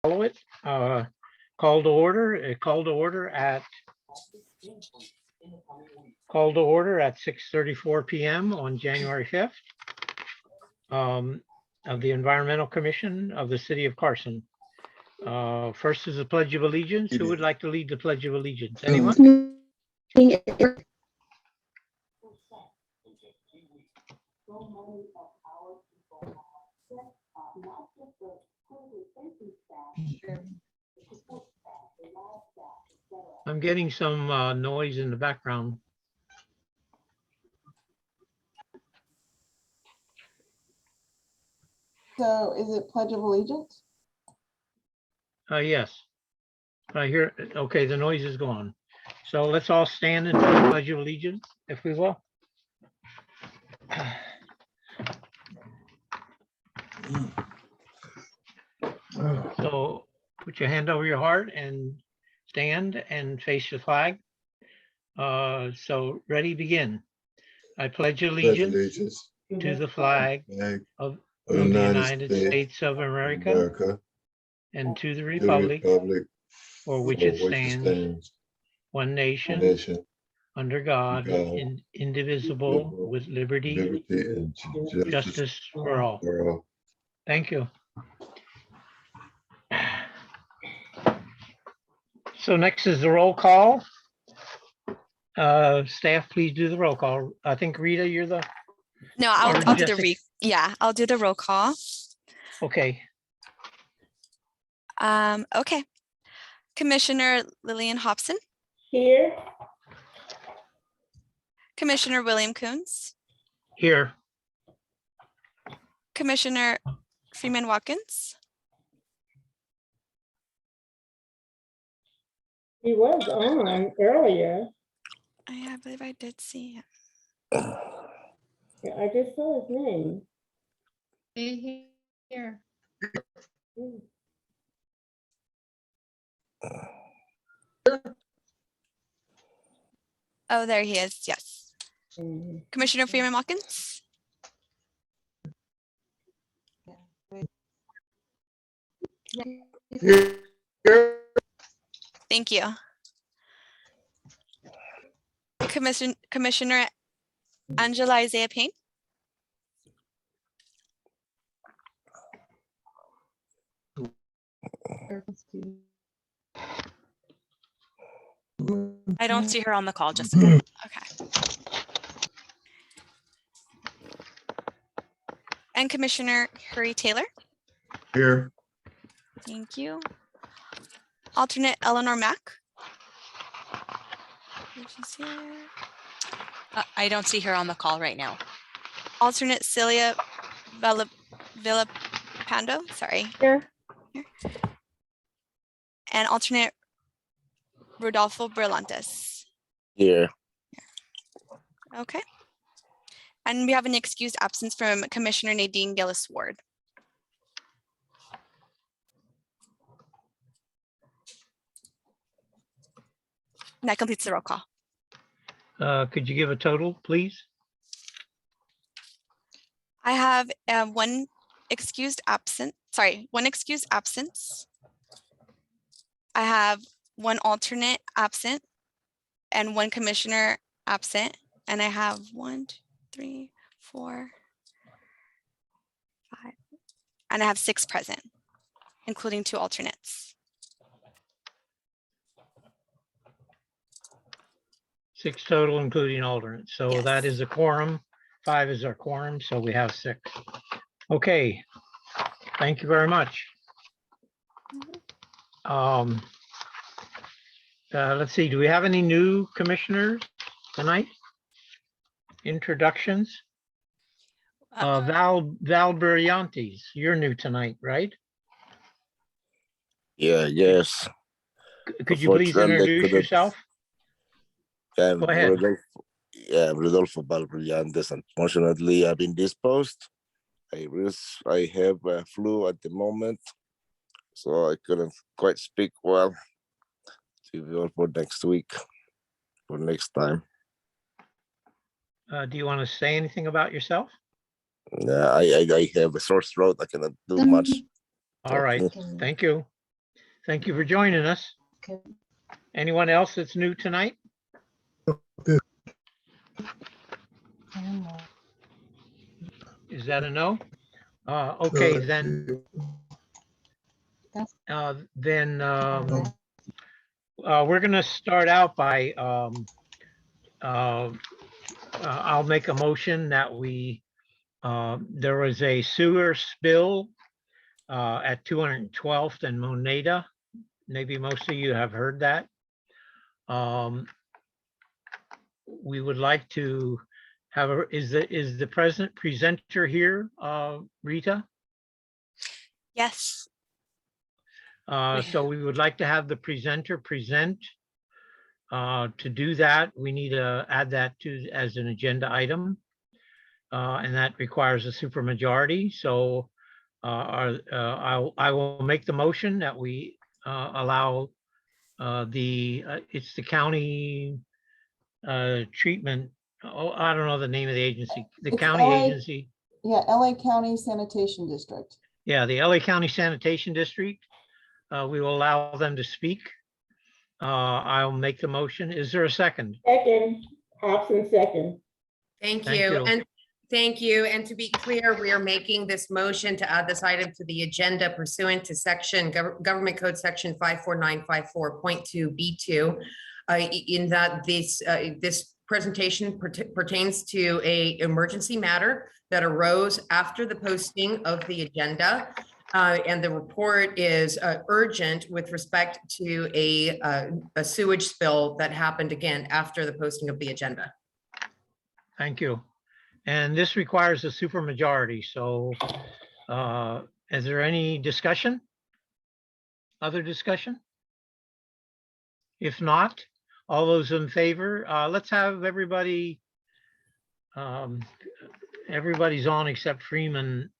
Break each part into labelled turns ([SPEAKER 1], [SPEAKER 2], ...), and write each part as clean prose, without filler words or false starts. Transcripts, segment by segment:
[SPEAKER 1] follow it. Call to order. Call to order at 6:34 p.m. on January 5th of the Environmental Commission of the City of Carson. First is the Pledge of Allegiance. Who would like to lead the Pledge of Allegiance? Anyone? I'm getting some noise in the background.
[SPEAKER 2] So is it Pledge of Allegiance?
[SPEAKER 1] Yes. I hear, okay, the noise is gone. So let's all stand and do the Pledge of Allegiance, if we will. So put your hand over your heart and stand and face the flag. So ready, begin. I pledge allegiance to the flag of the United States of America and to the republic for which it stands, one nation, under God, indivisible, with liberty and justice for all. Thank you. So next is the roll call. Staff, please do the roll call. I think Rita, you're the.
[SPEAKER 3] No, I'll do I'll do the roll call.
[SPEAKER 1] Okay.
[SPEAKER 3] Okay. Commissioner Lillian Hobson.
[SPEAKER 2] Here.
[SPEAKER 3] Commissioner William Coons.
[SPEAKER 1] Here.
[SPEAKER 3] Commissioner Freeman Watkins.
[SPEAKER 2] He was on earlier.
[SPEAKER 3] I believe I did see him.
[SPEAKER 2] Yeah, I just saw his name.
[SPEAKER 4] Here.
[SPEAKER 3] Oh, there he is. Yes. Commissioner Freeman Watkins. Thank you. Commissioner Angela Isaiah Payne.
[SPEAKER 5] I don't see her on the call, Jessica.
[SPEAKER 3] Okay. And Commissioner Hurry Taylor.
[SPEAKER 6] Here.
[SPEAKER 3] Thank you. Alternate Eleanor Mack. She's here.
[SPEAKER 5] I don't see her on the call right now.
[SPEAKER 3] Alternate Celia Villapando, sorry.
[SPEAKER 2] Here.
[SPEAKER 3] And alternate Rodolfo Berlantes.
[SPEAKER 7] Here.
[SPEAKER 3] Okay. And we have an excused absence from Commissioner Nadine Gillis Ward. And that completes the roll call.
[SPEAKER 1] Could you give a total, please?
[SPEAKER 3] I have one excused absence. I have one alternate absent and one commissioner absent. And I have 1, 2, 3, 4, 5, and I have 6 present, including 2 alternates.
[SPEAKER 1] 6 total, including alternates. So
[SPEAKER 3] Yes.
[SPEAKER 1] that is a quorum. 5 is our quorum, so we have 6. Okay. Thank you very much. Let's see, do we have any new commissioners tonight? Introductions? Val Brillantes, you're new tonight, right?
[SPEAKER 7] Yeah, yes.
[SPEAKER 1] Could you please introduce yourself? Go ahead.
[SPEAKER 7] Rodolfo Brillantes. Unfortunately, I've been disposed. I have a flu at the moment, so I couldn't quite speak well. To be for next week, for next time.
[SPEAKER 1] Do you want to say anything about yourself?
[SPEAKER 7] I have a sore throat. I cannot do much.
[SPEAKER 1] All right, thank you. Thank you for joining us.
[SPEAKER 2] Okay.
[SPEAKER 1] Anyone else that's new tonight? Is that a no? Okay, then we're gonna start out by, I'll make a motion that there was a sewer spill at 212th and Moneda. Maybe most of you have heard that. We would like to have, is the presenter here, Rita?
[SPEAKER 5] Yes.
[SPEAKER 1] So we would like to have the presenter present. To do that, we need to add that as an agenda item. And that requires a supermajority. So I will make the motion that we allow it's the county treatment. Oh, I don't know the name of the agency, the
[SPEAKER 4] It's
[SPEAKER 1] county
[SPEAKER 4] LA
[SPEAKER 1] agency.
[SPEAKER 4] Yeah, LA County Sanitation District.
[SPEAKER 1] Yeah, the LA County Sanitation District. We will allow them to speak. I'll make the motion. Is there a second?
[SPEAKER 2] Second, Hobson, second.
[SPEAKER 6] Thank
[SPEAKER 1] Thank
[SPEAKER 6] you.
[SPEAKER 1] you.
[SPEAKER 6] And thank you. And to be clear, we are making this motion to add this item to the agenda pursuant to Government Code Section 54954.2 B2. In that this presentation pertains to an emergency matter that arose after the posting of the agenda. And the report is urgent with respect to a sewage spill that happened again after the posting of the agenda.
[SPEAKER 1] Thank you. And this requires a supermajority. So is there any discussion? Other discussion? If not, all those in favor, let's have everybody, everybody's on except Freeman.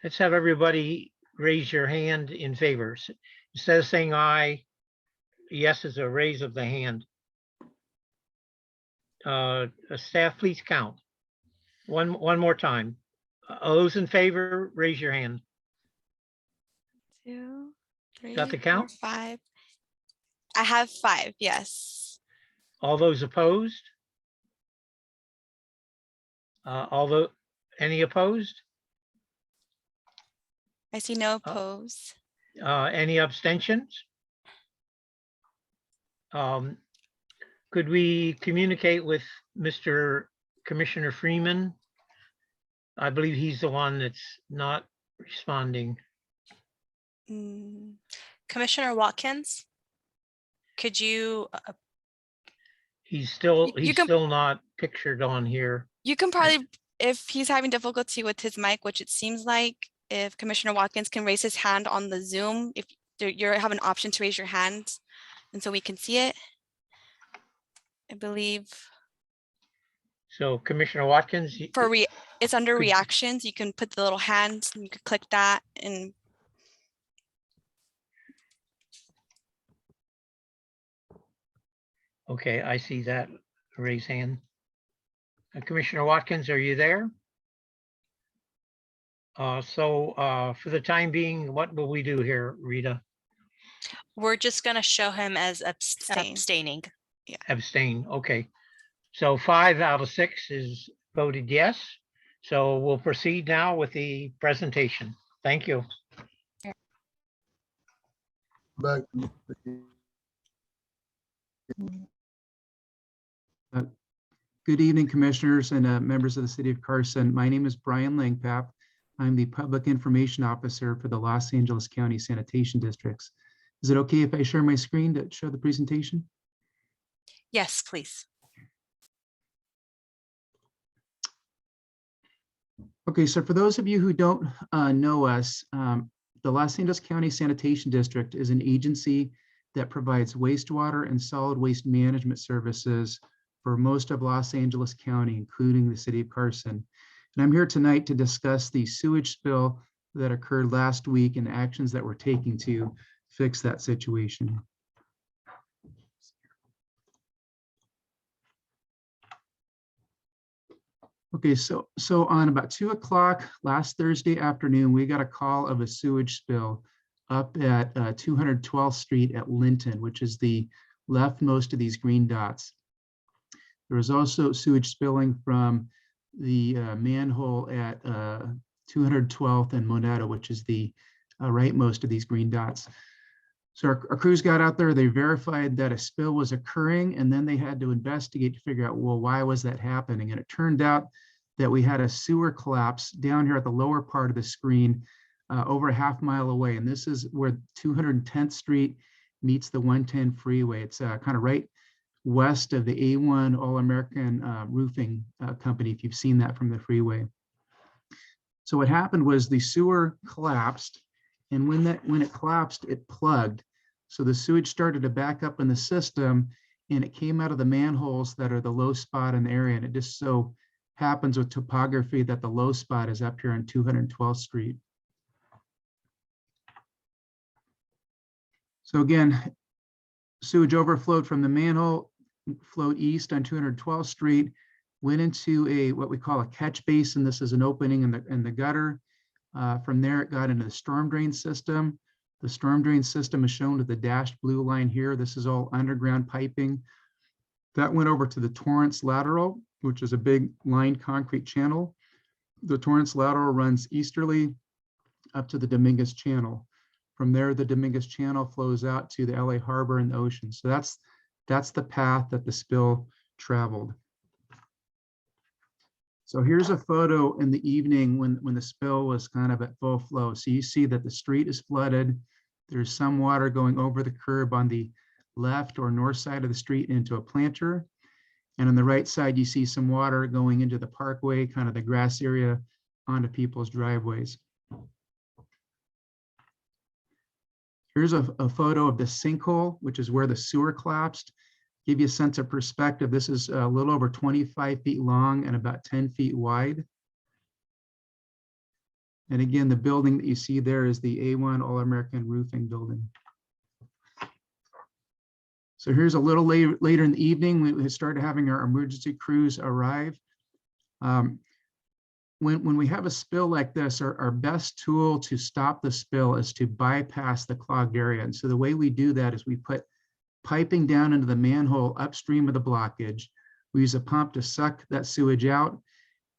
[SPEAKER 1] Let's have everybody raise your hand in favor. Instead of saying aye, yes is a raise of the hand. Staff, please count. One more time. All those in favor, raise your hand.
[SPEAKER 3] 2, 3,
[SPEAKER 1] Got the
[SPEAKER 3] 4,
[SPEAKER 1] count?
[SPEAKER 3] 5. I have 5, yes.
[SPEAKER 1] All those opposed? Any opposed?
[SPEAKER 3] I see no oppose.
[SPEAKER 1] Any abstentions? Could we communicate with Mr. Commissioner Freeman? I believe he's the one that's not responding.
[SPEAKER 5] Commissioner Watkins, could you,
[SPEAKER 1] He's still
[SPEAKER 3] You can-
[SPEAKER 1] still not pictured on here.
[SPEAKER 3] You can probably, if he's having difficulty with his mic, which it seems like, if Commissioner Watkins can raise his hand on the Zoom, if you have an option to raise your hand, and so we can see it. I believe
[SPEAKER 1] So Commissioner Watkins,
[SPEAKER 3] it's under
[SPEAKER 1] Could-
[SPEAKER 3] reactions. You can put the little hand, and you could click that, and
[SPEAKER 1] okay, I see that raise hand. Commissioner Watkins, are you there? So for the time being, what will we do here, Rita?
[SPEAKER 5] we're just going to show him as
[SPEAKER 3] Abstain.
[SPEAKER 5] abstaining.
[SPEAKER 1] Abstain, okay. So 5 out of 6 is voted yes. So we'll proceed now with the presentation. Thank you.
[SPEAKER 8] Back.
[SPEAKER 9] Good evening, commissioners and members of the city of Carson. My name is Brian Langpap. I'm the Public Information Officer for the Los Angeles County Sanitation Districts. Is it okay if I share my screen to show the presentation?
[SPEAKER 5] Yes, please.
[SPEAKER 9] Okay, so for those of you who don't know us, the Los Angeles County Sanitation District is an agency that provides wastewater and solid waste management services for most of Los Angeles County, including the city of Carson. And I'm here tonight to discuss the sewage spill that occurred last week and actions that we're taking to fix that situation. Okay, so on about 2 o'clock last Thursday afternoon, we got a call of a sewage spill up at 212th Street at Linton, which is the leftmost of these green dots. There was also sewage spilling from the manhole at 212th and Moneta, which is the rightmost of these green dots. So our crews got out there, they verified that a spill was occurring, and then they had to investigate to figure out, well, why was that happening? And it turned out that we had a sewer collapse down here at the lower part of the screen, over a half mile away. And this is where 210th Street meets the 110 freeway. It's kind of right west of the A1 All-American Roofing Company, if you've seen that from the freeway. So what happened was the sewer collapsed, and when it collapsed, it plugged. So the sewage started to back up in the system, and it came out of the manholes that are the low spot in the area. And it just so happens with topography that the low spot is up here on 212th Street. So again, sewage overflowed from the manhole, flowed east on 212th Street, went into what we call a catch basin. This is an opening in the gutter. From there, it got into the storm drain system. The storm drain system is shown with the dashed blue line here. This is all underground piping. That went over to the Torrance lateral, which is a big lined concrete channel. The Torrance lateral runs easterly up to the Dominguez Channel. From there, the Dominguez Channel flows out to the LA Harbor and the ocean. So that's the path that the spill traveled. So here's a photo in the evening when the spill was kind of at full flow. So you see that the street is flooded. There's some water going over the curb on the left or north side of the street into a planter. And on the right side, you see some water going into the parkway, kind of the grass area onto people's driveways. Here's a photo of the sinkhole, which is where the sewer collapsed. Give you a sense of perspective. This is a little over 25 feet long and about 10 feet wide. And again, the building that you see there is the A1 All-American Roofing building. So here's a little later in the evening, we started having our emergency crews arrive. When we have a spill like this, our best tool to stop the spill is to bypass the clogged area. And so the way we do that is we put piping down into the manhole upstream of the blockage. We use a pump to suck that sewage out.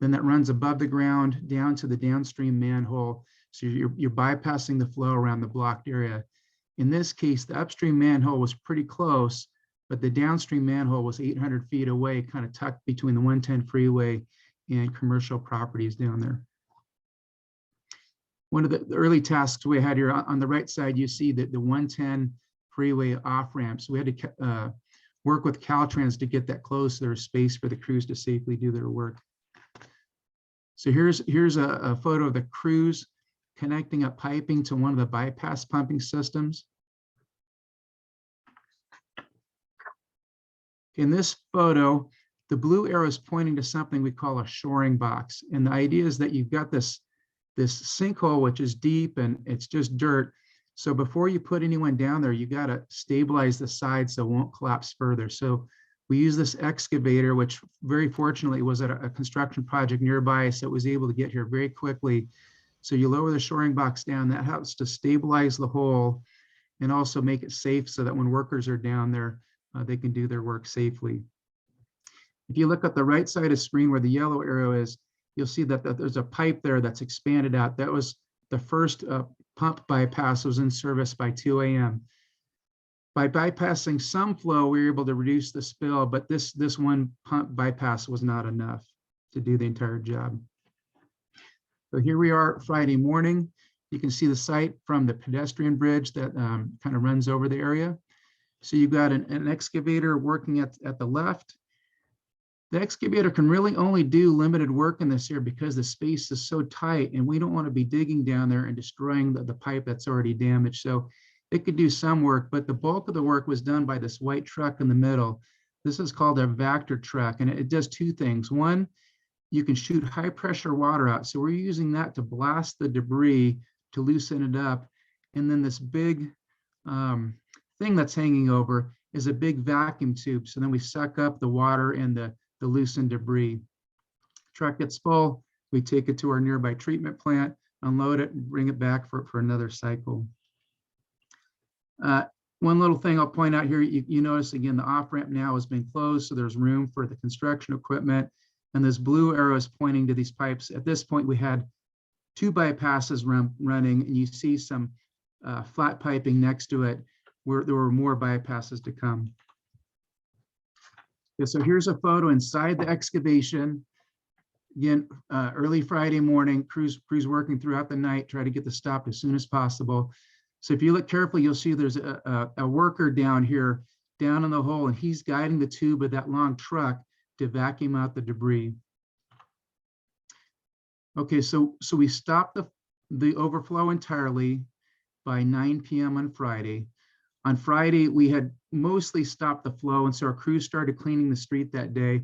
[SPEAKER 9] Then that runs above the ground down to the downstream manhole. So you're bypassing the flow around the blocked area. In this case, the upstream manhole was pretty close, but the downstream manhole was 800 feet away, kind of tucked between the 110 freeway and commercial properties down there. One of the early tasks we had here on the right side, you see that the 110 freeway off ramps. We had to work with Caltrans to get that close. There was space for the crews to safely do their work. So here's a photo of the crews connecting up piping to one of the bypass pumping systems. In this photo, the blue arrow is pointing to something we call a shoring box. And the idea is that you've got this sinkhole, which is deep and it's just dirt. So before you put anyone down there, you got to stabilize the side so it won't collapse further. So we use this excavator, which very fortunately was at a construction project nearby, so it was able to get here very quickly. So you lower the shoring box down, that helps to stabilize the hole and also make it safe so that when workers are down there, they can do their work safely. If you look at the right side of the screen where the yellow arrow is, you'll see that there's a pipe there that's expanded out. That was the first pump bypass, was in service by 2 a.m. By bypassing some flow, we were able to reduce the spill, but this one pump bypass was not enough to do the entire job. So here we are Friday morning. You can see the site from the pedestrian bridge that kind of runs over the area. So you've got an excavator working at the left. The excavator can really only do limited work in this area because the space is so tight and we don't want to be digging down there and destroying the pipe that's already damaged. So it could do some work, but the bulk of the work was done by this white truck in the middle. This is called a Vector truck, and it does two things. One, you can shoot high pressure water out. So we're using that to blast the debris to loosen it up. And then this big thing that's hanging over is a big vacuum tube. So then we suck up the water and the loosened debris. Truck gets full, we take it to our nearby treatment plant, unload it, and bring it back for another cycle. One little thing I'll point out here, you notice again, the off-ramp now has been closed, so there's room for the construction equipment. And this blue arrow is pointing to these pipes. At this point, we had 2 bypasses running, and you see some flat piping next to it where there were more bypasses to come. Yeah, so here's a photo inside the excavation. Again, early Friday morning, crews working throughout the night, try to get the stop as soon as possible. So if you look carefully, you'll see there's a worker down here, down in the hole, and he's guiding the tube with that long truck to vacuum out the debris. Okay, so we stopped the overflow entirely by 9 p.m. on Friday. On Friday, we had mostly stopped the flow, and so our crews started cleaning the street that day.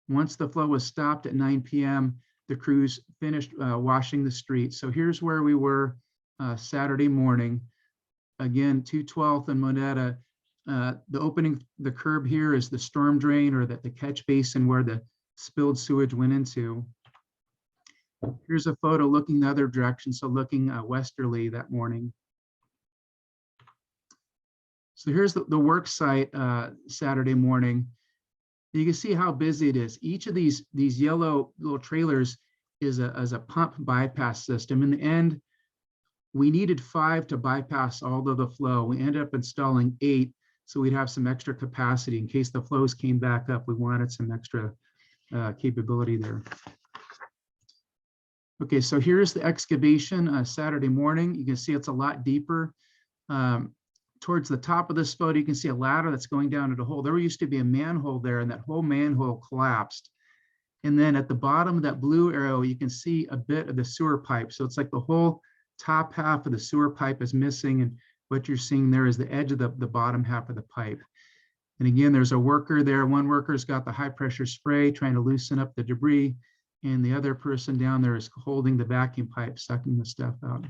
[SPEAKER 9] Once the flow was stopped at 9 p.m., the crews finished washing the street. So here's where we were Saturday morning. Again, 212th and Moneta. The curb here is the storm drain, or the catch basin where the spilled sewage went into. Here's a photo looking the other direction, so looking westerly that morning. So here's the work site Saturday morning. You can see how busy it is. Each of these yellow little trailers is a pump bypass system. In the end, we needed 5 to bypass all of the flow. We ended up installing 8, so we'd have some extra capacity in case the flows came back up. We wanted some extra capability there. Okay, so here's the excavation Saturday morning. You can see it's a lot deeper. Towards the top of this photo, you can see a ladder that's going down into a hole. There used to be a manhole there, and that whole manhole collapsed. And then at the bottom of that blue arrow, you can see a bit of the sewer pipe. So it's like the whole top half of the sewer pipe is missing, and what you're seeing there is the edge of the bottom half of the pipe. And again, there's a worker there. One worker's got the high pressure spray trying to loosen up the debris, and the other person down there is holding the vacuum pipe, sucking the stuff out.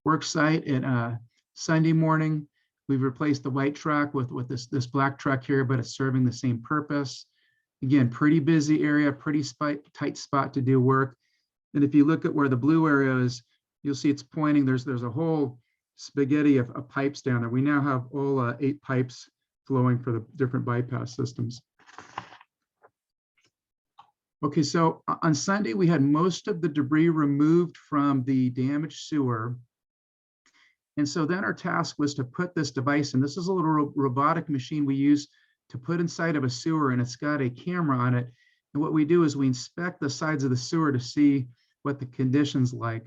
[SPEAKER 9] Work site at Sunday morning, we've replaced the white truck with this black truck here, but it's serving the same purpose. Again, pretty busy area, pretty tight spot to do work. And if you look at where the blue area is, you'll see it's pointing, there's a whole spaghetti of pipes down there. We now have all 8 pipes flowing for the different bypass systems. Okay, so on Sunday, we had most of the debris removed from the damaged sewer. And so then our task was to put this device in. This is a little robotic machine we use to put inside of a sewer, and it's got a camera on it. And what we do is we inspect the sides of the sewer to see what the condition's like.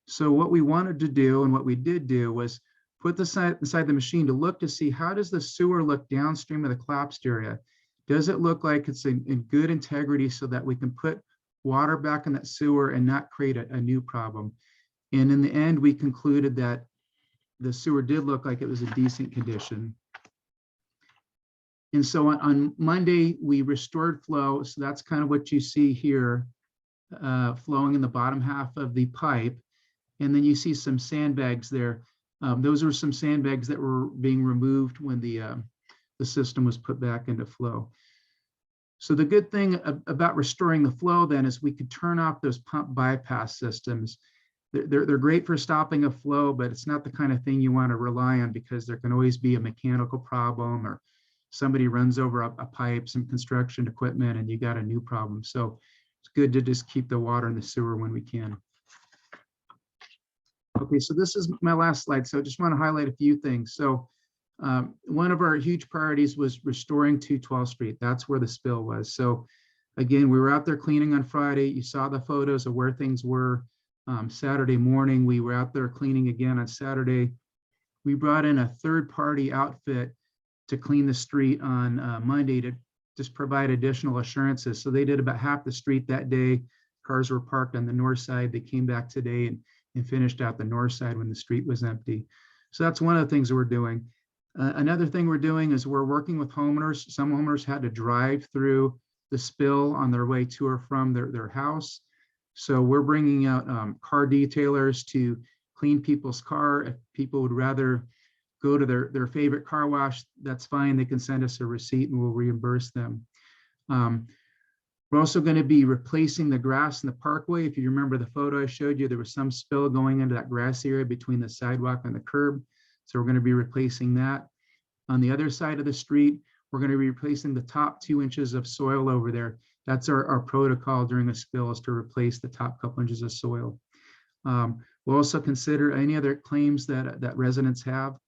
[SPEAKER 9] So what we wanted to do, and what we did do, was put this inside the machine to look to see how does the sewer look downstream of the collapsed area. Does it look like it's in good integrity so that we can put water back in that sewer and not create a new problem? And in the end, we concluded that the sewer did look like it was a decent condition. And so on Monday, we restored flow. So that's kind of what you see here, flowing in the bottom half of the pipe. And then you see some sandbags there. Those are some sandbags that were being removed when the system was put back into flow. So the good thing about restoring the flow then is we could turn off those pump bypass systems. They're great for stopping a flow, but it's not the kind of thing you want to rely on, because there can always be a mechanical problem, or somebody runs over a pipe, some construction equipment, and you got a new problem. So it's good to just keep the water in the sewer when we can. Okay, so this is my last slide. So I just want to highlight a few things. So one of our huge priorities was restoring 212th Street. That's where the spill was. So again, we were out there cleaning on Friday. You saw the photos of where things were. Saturday morning, we were out there cleaning again on Saturday. We brought in a third-party outfit to clean the street on Monday to just provide additional assurances. So they did about half the street that day. Cars were parked on the north side. They came back today and finished out the north side when the street was empty. So that's one of the things that we're doing. Another thing we're doing is we're working with homeowners. Some homeowners had to drive through the spill on their way to or from their house. So we're bringing out car detailers to clean people's car. If people would rather go to their favorite car wash, that's fine. They can send us a receipt and we'll reimburse them. We're also going to be replacing the grass in the parkway. If you remember the photo I showed you, there was some spill going into that grass area between the sidewalk and the curb. So we're going to be replacing that. On the other side of the street, we're going to be replacing the top 2 inches of soil over there. That's our protocol during a spill, is to replace the top couple inches of soil. We'll also consider any other claims that residents have.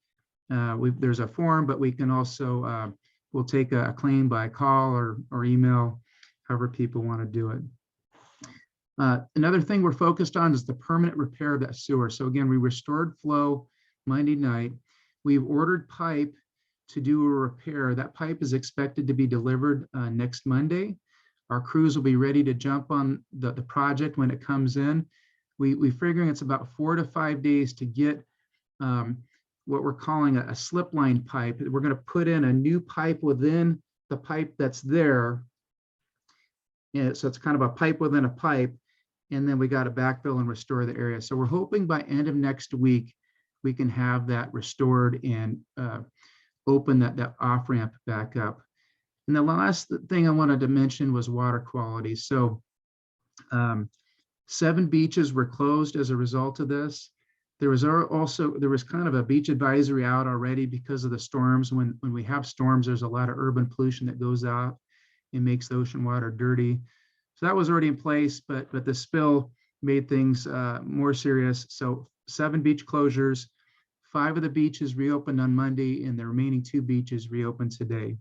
[SPEAKER 9] There's a form, but we can also, we'll take a claim by call or email, however people want to do it. Another thing we're focused on is the permanent repair of that sewer. So again, we restored flow Monday night. We've ordered pipe to do a repair. That pipe is expected to be delivered next Monday. Our crews will be ready to jump on the project when it comes in. We're figuring it's about 4 to 5 days to get what we're calling a slip line pipe. We're going to put in a new pipe within the pipe that's there. And so it's kind of a pipe within a pipe. And then we got to backfill and restore the area. So we're hoping by end of next week, we can have that restored and open that off ramp back up. And the last thing I wanted to mention was water quality. So 7 beaches were closed as a result of this. There was kind of a beach advisory out already because of the storms. When we have storms, there's a lot of urban pollution that goes out and makes the ocean water dirty. So that was already in place, but the spill made things more serious. So 7 beach closures, 5 of the beaches reopened on Monday, and the remaining 2 beaches reopened today.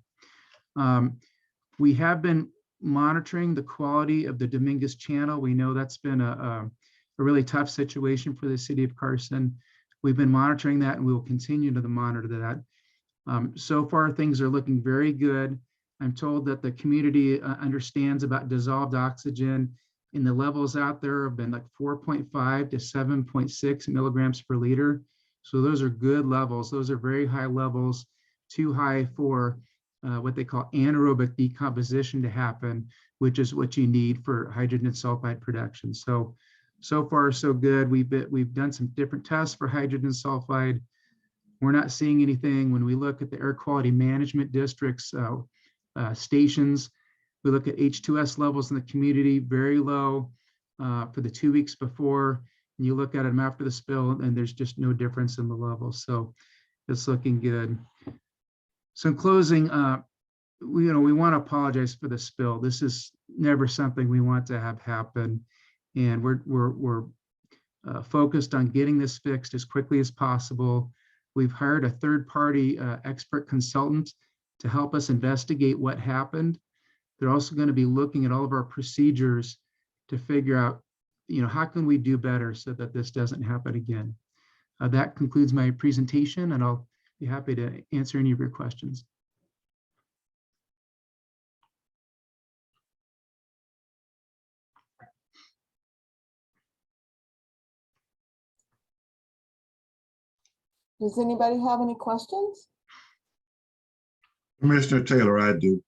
[SPEAKER 9] We have been monitoring the quality of the Dominguez Channel. We know that's been a really tough situation for the city of Carson. We've been monitoring that, and we will continue to monitor that. So far, things are looking very good. I'm told that the community understands about dissolved oxygen, and the levels out there have been like 4.5 to 7.6 milligrams per liter. So those are good levels. Those are very high levels, too high for what they call anaerobic decomposition to happen, which is what you need for hydrogen sulfide production. So far, so good. We've done some different tests for hydrogen sulfide. We're not seeing anything. When we look at the air quality management districts stations, we look at H2S levels in the community, very low for the 2 weeks before. And you look at them after the spill, and there's just no difference in the levels. So it's looking good. So in closing, we want to apologize for the spill. This is never something we want to have happen, and we're focused on getting this fixed as quickly as possible. We've hired a third-party expert consultant to help us investigate what happened. They're also going to be looking at all of our procedures to figure out, how can we do better so that this doesn't happen again. That concludes my presentation, and I'll be happy to answer any of your questions.
[SPEAKER 4] Does anybody have any questions?
[SPEAKER 8] Commissioner Taylor, I do.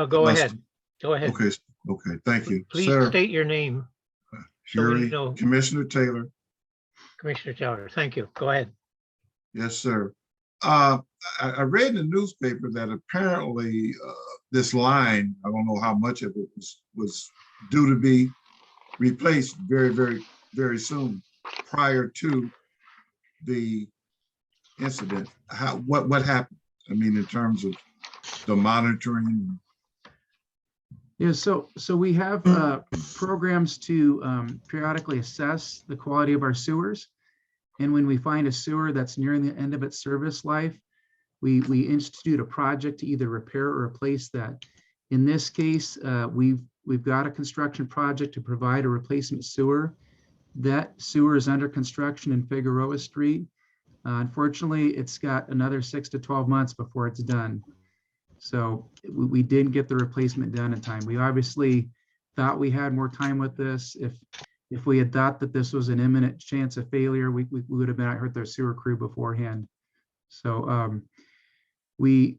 [SPEAKER 1] Go ahead. Go ahead.
[SPEAKER 8] Okay, thank you.
[SPEAKER 1] Please
[SPEAKER 8] Sir,
[SPEAKER 1] state your name,
[SPEAKER 8] Fury,
[SPEAKER 1] know.
[SPEAKER 8] Commissioner Taylor.
[SPEAKER 1] Commissioner Chowder. Thank you. Go ahead.
[SPEAKER 8] Yes, sir. I read in the newspaper that apparently this line, I don't know how much of it was due to be replaced very, very, very soon prior to the incident. What happened? I mean, in terms of the monitoring.
[SPEAKER 9] Yeah, so we have programs to periodically assess the quality of our sewers. And when we find a sewer that's nearing the end of its service life, we institute a project to either repair or replace that. In this case, we've got a construction project to provide a replacement sewer. That sewer is under construction in Figueroa Street. Unfortunately, it's got another 6 to 12 months before it's done. So we didn't get the replacement done in time. We obviously thought we had more time with this. If we had thought that this was an imminent chance of failure, we would have been out here with our sewer crew beforehand. So we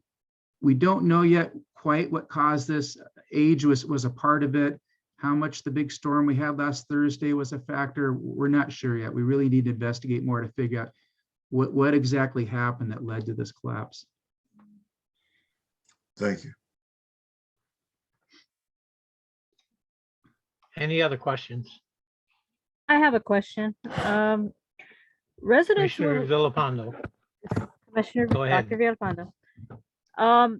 [SPEAKER 9] don't know yet quite what caused this. Age was a part of it. How much the big storm we had last Thursday was a factor, we're not sure yet. We really need to investigate more to figure out what exactly happened that led to this collapse.
[SPEAKER 8] Thank you.
[SPEAKER 1] Any other questions?
[SPEAKER 2] I have a question. Residents
[SPEAKER 1] Commissioner
[SPEAKER 2] were,
[SPEAKER 1] Villapando.
[SPEAKER 2] Commissioner
[SPEAKER 1] Go ahead.
[SPEAKER 2] Dr. Villalpando.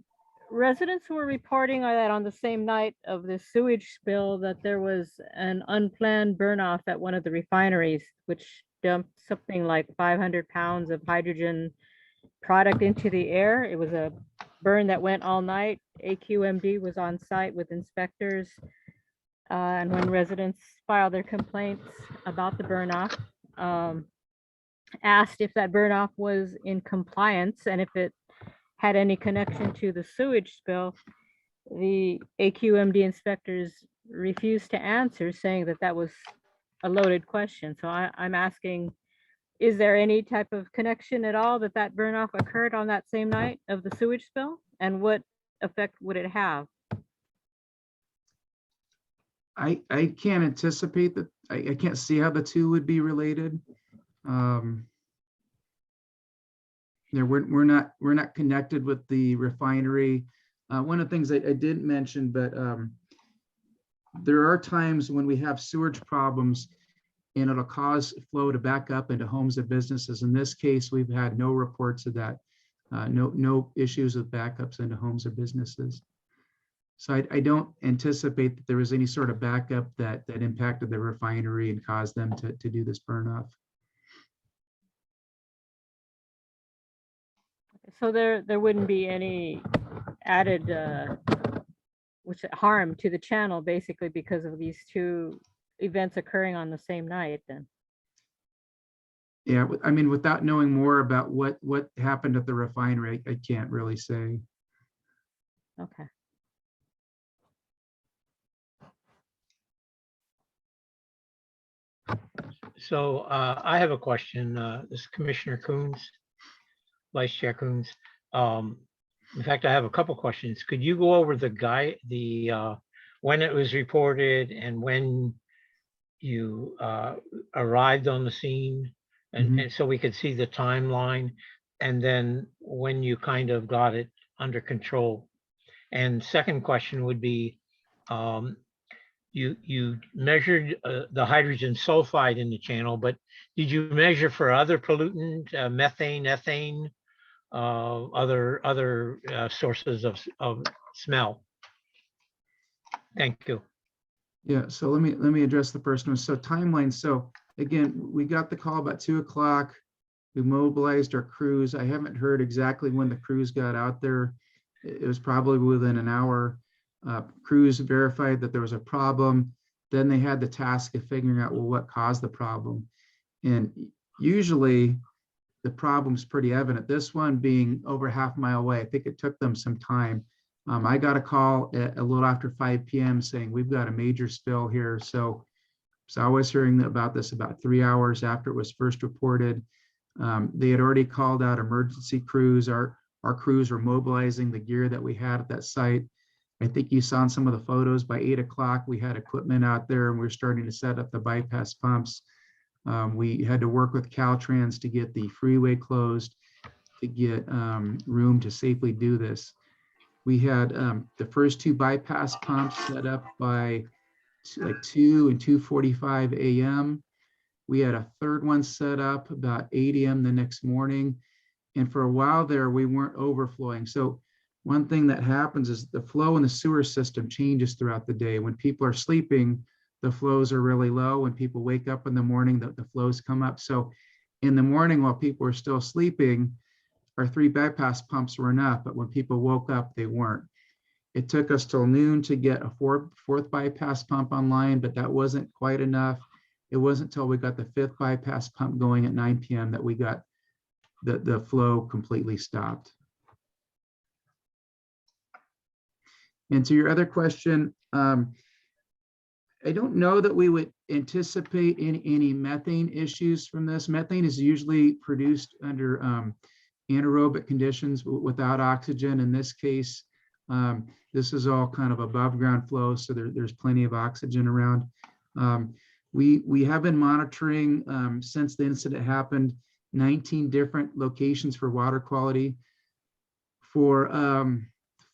[SPEAKER 2] Residents were reporting that on the same night of the sewage spill that there was an unplanned burn off at one of the refineries, which dumped something like 500 pounds of hydrogen product into the air. It was a burn that went all night. AQMD was on site with inspectors. And when residents filed their complaints about the burn off, asked if that burn off was in compliance and if it had any connection to the sewage spill, the AQMD inspectors refused to answer, saying that that was a loaded question. So I'm asking, is there any type of connection at all that that burn off occurred on that same night of the sewage spill? And what effect would it have?
[SPEAKER 9] I can't anticipate that. I can't see how the two would be related. We're not connected with the refinery. One of the things I didn't mention, but there are times when we have sewage problems and it'll cause flow to back up into homes and businesses. In this case, we've had no reports of that. No issues with backups into homes or businesses. So I don't anticipate that there was any sort of backup that impacted the refinery and caused them to do this burn off.
[SPEAKER 2] So there wouldn't be any added harm to the channel, basically, because of these two events occurring on the same night then?
[SPEAKER 9] Yeah, I mean, without knowing more about what happened at the refinery, I can't really say.
[SPEAKER 2] Okay.
[SPEAKER 1] So I have a question. This is Commissioner Coons, Vice Chair Coons. In fact, I have a couple questions. Could you go over when it was reported and when you arrived on the scene, and so we could see the timeline, and then when you kind of got it under control? And second question would be, you measured the hydrogen sulfide in the channel, but did you measure for other pollutant, methane, ethane, other sources of smell? Thank you.
[SPEAKER 9] Yeah, so let me address the first one. So timeline. So again, we got the call about 2 o'clock. We mobilized our crews. I haven't heard exactly when the crews got out there. It was probably within an hour. Crews verified that there was a problem. Then they had the task of figuring out, well, what caused the problem. And usually the problem's pretty evident. This one being over half a mile away, I think it took them some time. I got a call at a little after 5 p.m. saying we've got a major spill here. So I was hearing about this about 3 hours after it was first reported. They had already called out emergency crews. Our crews were mobilizing the gear that we had at that site. I think you saw in some of the photos by 8 o'clock, we had equipment out there and we were starting to set up the bypass pumps. We had to work with Caltrans to get the freeway closed, to get room to safely do this. We had the first 2 bypass pumps set up by like 2 and 2:45 a.m. We had a third one set up about 8 a.m. the next morning. And for a while there, we weren't overflowing. So one thing that happens is the flow in the sewer system changes throughout the day. When people are sleeping, the flows are really low. When people wake up in the morning, the flows come up. So in the morning, while people were still sleeping, our 3 bypass pumps were enough, but when people woke up, they weren't. It took us till noon to get a fourth bypass pump online, but that wasn't quite enough. It wasn't until we got the 5th bypass pump going at 9 p.m. that we got the flow completely stopped. And to your other question, I don't know that we would anticipate any methane issues from this. Methane is usually produced under anaerobic conditions without oxygen. In this case, this is all kind of above ground flow, so there's plenty of oxygen around. We have been monitoring since the incident happened 19 different locations for water quality. For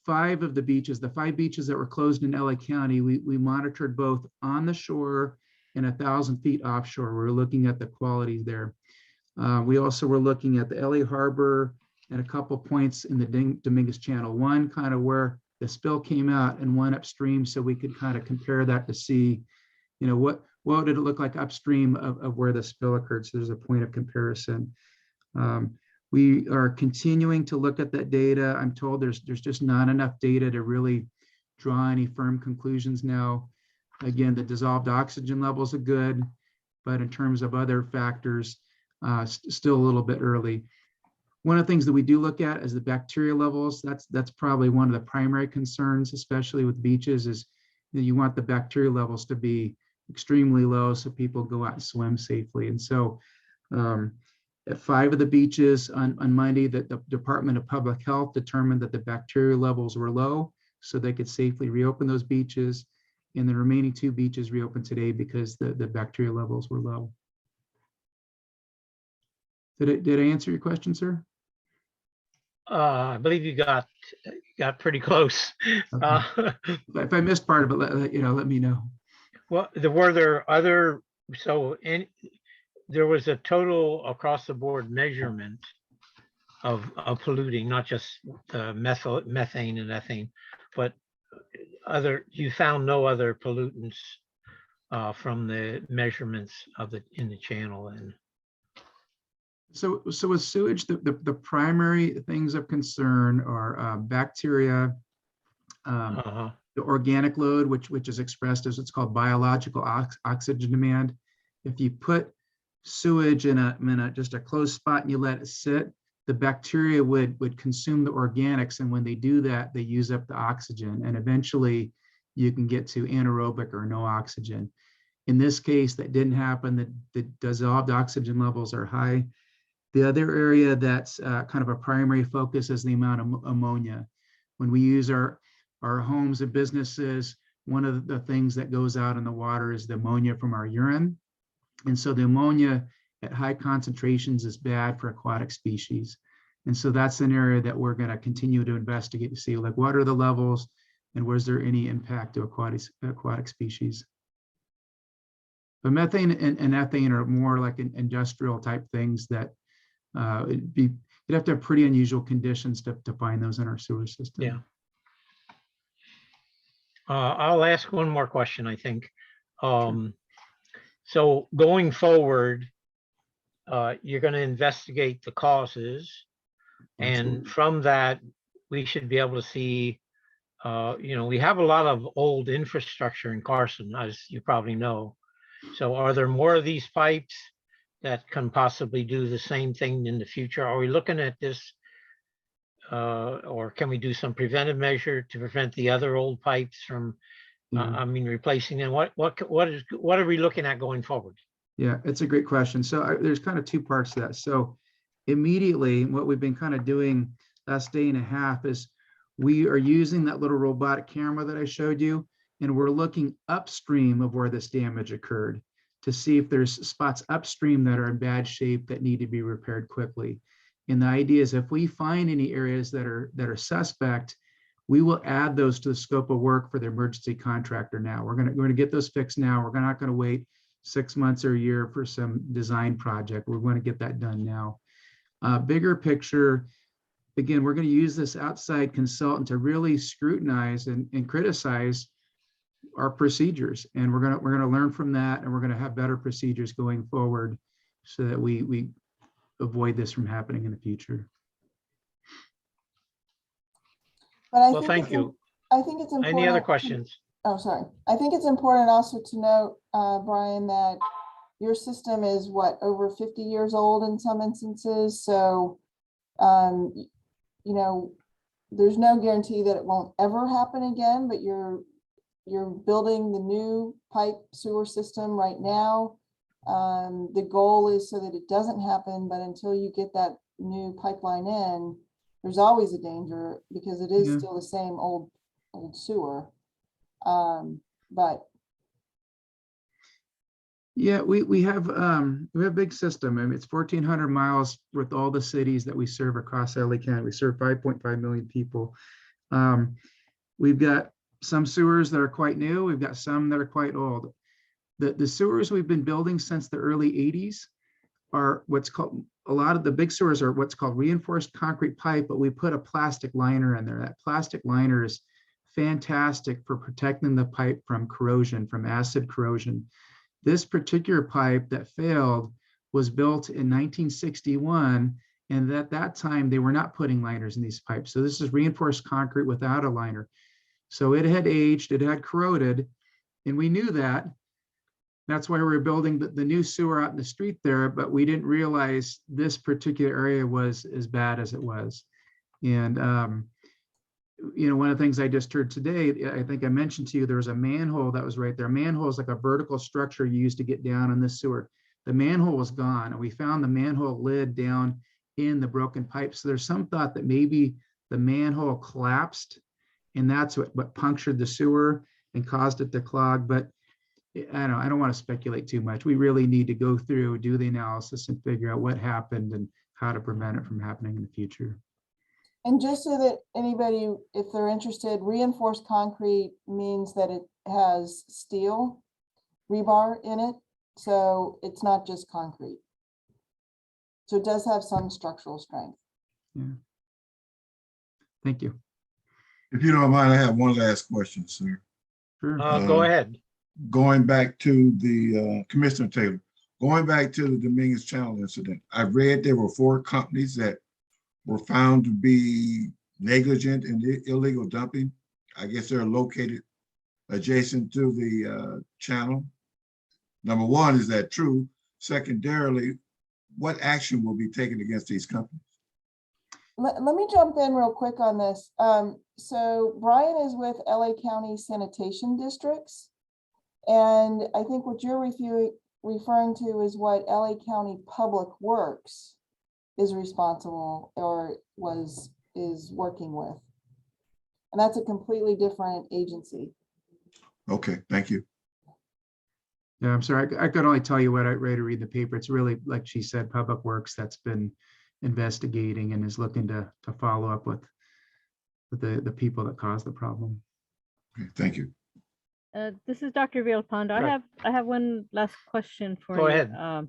[SPEAKER 9] 5 of the beaches, the 5 beaches that were closed in LA County, we monitored both on the shore and 1,000 feet offshore. We're looking at the quality there. We also were looking at the LA Harbor and a couple points in the Dominguez Channel, one kind of where the spill came out and one upstream, so we could kind of compare that to see, you know, what did it look like upstream of where the spill occurred. So there's a point of comparison. We are continuing to look at that data. I'm told there's just not enough data to really draw any firm conclusions now. Again, the dissolved oxygen levels are good, but in terms of other factors, still a little bit early. One of the things that we do look at is the bacterial levels. That's probably one of the primary concerns, especially with beaches, is that you want the bacterial levels to be extremely low so people go out and swim safely. And so at 5 of the beaches on Monday, that the Department of Public Health determined that the bacterial levels were low, so they could safely reopen those beaches. And the remaining 2 beaches reopened today because the bacterial levels were low. Did I answer your question, sir?
[SPEAKER 1] I believe you got pretty close.
[SPEAKER 9] Okay. If I missed part of it, let me know.
[SPEAKER 1] Well, were there other, there was a total across the board measurement of polluting, not just methane and ethane, but you found no other pollutants from the measurements in the channel. And
[SPEAKER 9] so with sewage, the primary things of concern are bacteria, the organic load, which is expressed as what's called biological oxygen demand. If you put sewage in just a closed spot and you let it sit, the bacteria would consume the organics, and when they do that, they use up the oxygen, and eventually you can get to anaerobic or no oxygen. In this case, that didn't happen. The dissolved oxygen levels are high. The other area that's kind of a primary focus is the amount of ammonia. When we use our homes and businesses, one of the things that goes out in the water is the ammonia from our urine. And so the ammonia at high concentrations is bad for aquatic species. And so that's an area that we're going to continue to investigate to see, like, what are the levels and was there any impact to aquatic species. But methane and ethane are more like industrial type things that you'd have to have pretty unusual conditions to find those in our sewer system.
[SPEAKER 1] yeah. I'll ask one more question, I think. So going forward, you're going to investigate the causes,
[SPEAKER 9] Absolutely.
[SPEAKER 1] and from that, we should be able to see, we have a lot of old infrastructure in Carson, as you probably know. So are there more of these pipes that can possibly do the same thing in the future? Are we looking at this, or can we do some preventive measure to prevent the other old pipes from, replacing them? What are we looking at going forward?
[SPEAKER 9] Yeah, it's a great question. So there's kind of 2 parts to that. So immediately, what we've been kind of doing last day and a half is we are using that little robotic camera that I showed you, and we're looking upstream of where this damage occurred to see if there's spots upstream that are in bad shape that need to be repaired quickly. And the idea is, if we find any areas that are suspect, we will add those to the scope of work for the emergency contractor now. We're going to get those fixed now. We're not going to wait 6 months or a year for some design project. We're going to get that done now. Bigger picture, again, we're going to use this outside consultant to really scrutinize and criticize our procedures, and we're going to learn from that, and we're going to have better procedures going forward so that we avoid this from happening in the future.
[SPEAKER 1] Well, thank you.
[SPEAKER 4] I think it's important.
[SPEAKER 1] Any other questions?
[SPEAKER 4] Oh, sorry. I think it's important also to note, Brian, that your system is over 50 years old in some instances. So, there's no guarantee that it won't ever happen again, but you're building the new pipe sewer system right now. The goal is so that it doesn't happen, but until you get that new pipeline in, there's always a danger because it is still the same old sewer. But
[SPEAKER 9] yeah, we have a big system. I mean, it's 1,400 miles with all the cities that we serve across LA County. We serve 5.5 million people. We've got some sewers that are quite new. We've got some that are quite old. The sewers we've been building since the early 80s are what's called a lot of the big sewers are what's called reinforced concrete pipe, but we put a plastic liner in there. That plastic liner is fantastic for protecting the pipe from corrosion, from acid corrosion. This particular pipe that failed was built in 1961, and at that time they were not putting liners in these pipes. So this is reinforced concrete without a liner. So it had aged, it had corroded, and we knew that. That's why we were building the new sewer out in the street there, but we didn't realize this particular area was as bad as it was. And you know, one of the things I just heard today, I think I mentioned to you, there was a manhole that was right there. Manhole is like a vertical structure you use to get down in this sewer. The manhole was gone, and we found the manhole lid down in the broken pipe. So there's some thought that maybe the manhole collapsed, and that's what punctured the sewer and caused it to clog. But I don't want to speculate too much. We really need to go through, do the analysis, and figure out what happened and how to prevent it from happening in the future.
[SPEAKER 4] And just so that anybody, if they're interested, reinforced concrete means that it has steel rebar in it. So it's not just concrete. So it does have some structural strength.
[SPEAKER 9] Yeah. Thank you.
[SPEAKER 8] If you don't mind, I have one last question, sir.
[SPEAKER 9] Sure.
[SPEAKER 1] Go ahead.
[SPEAKER 8] Going back to the Commissioner Taylor, going back to the Dominguez Channel incident, I read there were 4 companies that were found to be negligent in illegal dumping. I guess they're located adjacent to the channel. Number one, is that true? Secondarily, what action will be taken against these companies?
[SPEAKER 4] Let me jump in real quick on this. So Brian is with LA County Sanitation Districts. And I think what you're referring to is what LA County Public Works is responsible or is working with. And that's a completely different agency.
[SPEAKER 8] Okay, thank you.
[SPEAKER 9] Yeah, I'm sorry. I could only tell you what I read in the paper. It's really, like she said, Public Works that's been investigating and is looking to follow up with the people that caused the problem.
[SPEAKER 8] Okay, thank you.
[SPEAKER 2] This is Dr. Villalpando.
[SPEAKER 1] Right.
[SPEAKER 2] I have one last question for
[SPEAKER 1] Go
[SPEAKER 2] you.
[SPEAKER 1] ahead.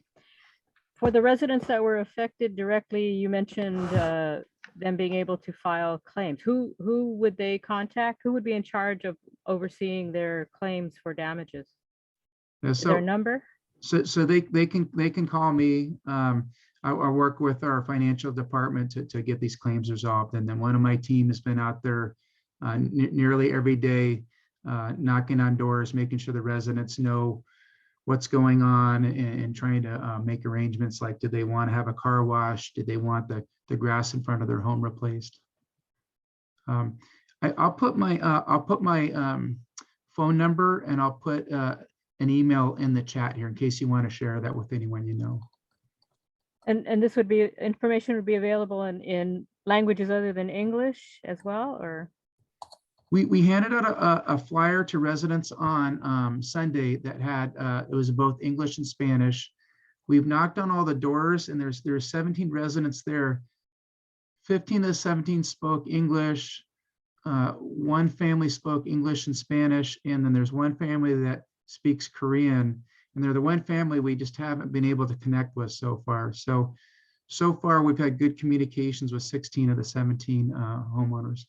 [SPEAKER 2] For the residents that were affected directly, you mentioned them being able to file claims. Who would they contact? Who would be in charge of overseeing their claims for damages? Is there a number?
[SPEAKER 9] So they can call me. I work with our financial department to get these claims resolved. And then one of my team has been out there nearly every day, knocking on doors, making sure the residents know what's going on and trying to make arrangements. Like, did they want to have a car wash? Did they want the grass in front of their home replaced? I'll put my phone number, and I'll put an email in the chat here in case you want to share that with anyone you know.
[SPEAKER 2] And this would be, information would be available in languages other than English as well, or?
[SPEAKER 9] We handed out a flyer to residents on Sunday that had, it was both English and Spanish. We've knocked on all the doors, and there's 17 residents there. 15 of the 17 spoke English. One family spoke English and Spanish, and then there's one family that speaks Korean, and they're the one family we just haven't been able to connect with so far. So far we've had good communications with 16 of the 17 homeowners.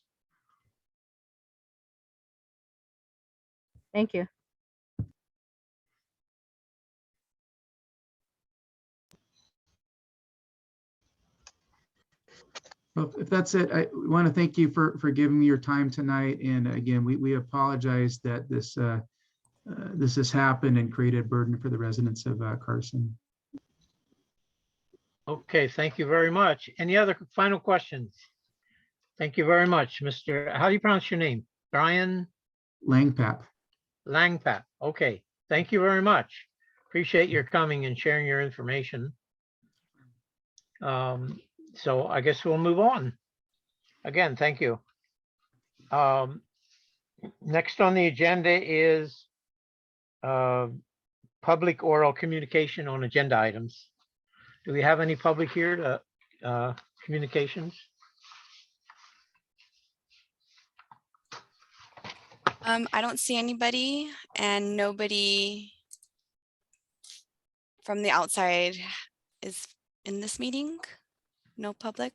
[SPEAKER 2] Thank you.
[SPEAKER 9] Well, if that's it, I want to thank you for giving me your time tonight. And again, we apologize that this has happened and created a burden for the residents of Carson.
[SPEAKER 1] Okay, thank you very much. Any other final questions? Thank you very much, Mr. How do you pronounce your name? Brian
[SPEAKER 9] Langpap.
[SPEAKER 1] Langpap. Okay, thank you very much. Appreciate your coming and sharing your information. So I guess we'll move on. Again, thank you. Next on the agenda is public oral communication on agenda items. Do we have any public here to communications?
[SPEAKER 3] I don't see anybody, and nobody from the outside is in this meeting. No public.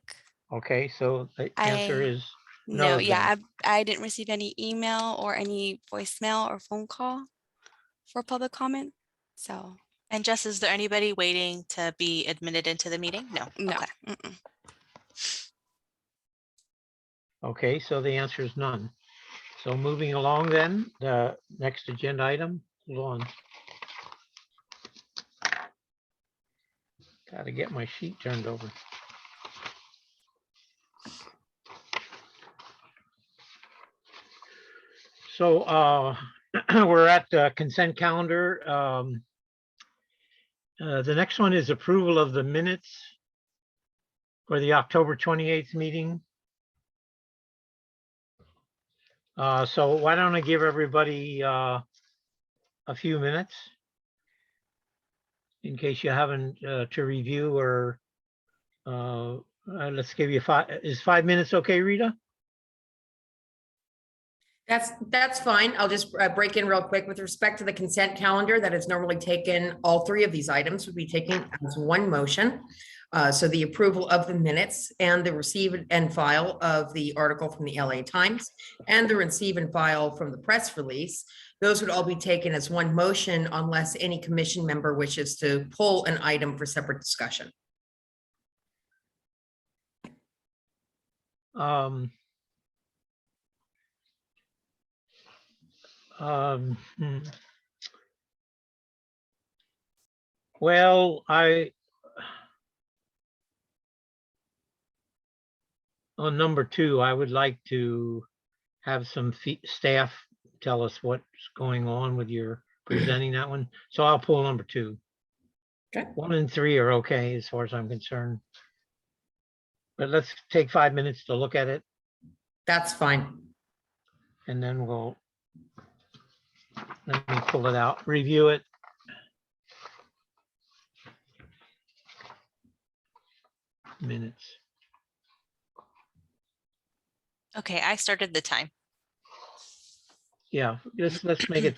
[SPEAKER 1] Okay, so the answer
[SPEAKER 3] I-
[SPEAKER 1] is
[SPEAKER 3] No,
[SPEAKER 1] no.
[SPEAKER 3] yeah,
[SPEAKER 1] then.
[SPEAKER 3] I didn't receive any email or any voicemail or phone call for public comment. So,
[SPEAKER 5] And Jess, is there anybody waiting to be admitted into the meeting? No.
[SPEAKER 3] no.
[SPEAKER 5] Okay.
[SPEAKER 3] Mm-mm.
[SPEAKER 1] Okay, so the answer is none. So moving along then, the next agenda item, hold on. Got to get my sheet turned over. So we're at the consent calendar. The next one is approval of the minutes for the October 28th meeting. So why don't I give everybody a few minutes in case you haven't to review or let's give you 5. Is 5 minutes okay, Rita?
[SPEAKER 6] That's fine. I'll just break in real quick with respect to the consent calendar that is normally taken. All three of these items would be taken as one motion. So the approval of the minutes and the receive and file of the article from the LA Times and the receive and file from the press release. Those would all be taken as one motion unless any commission member wishes to pull an item for separate discussion.
[SPEAKER 1] Hmm. Well, on number 2, I would like to have some staff tell us what's going on with your presenting that one. So I'll pull number 2.
[SPEAKER 6] Okay.
[SPEAKER 1] 1 and 3 are okay as far as I'm concerned. But let's take 5 minutes to look at it
[SPEAKER 6] That's fine.
[SPEAKER 1] and then let me pull it out, review it. Minutes.
[SPEAKER 5] Okay, I started the time.
[SPEAKER 1] Yeah, let's make it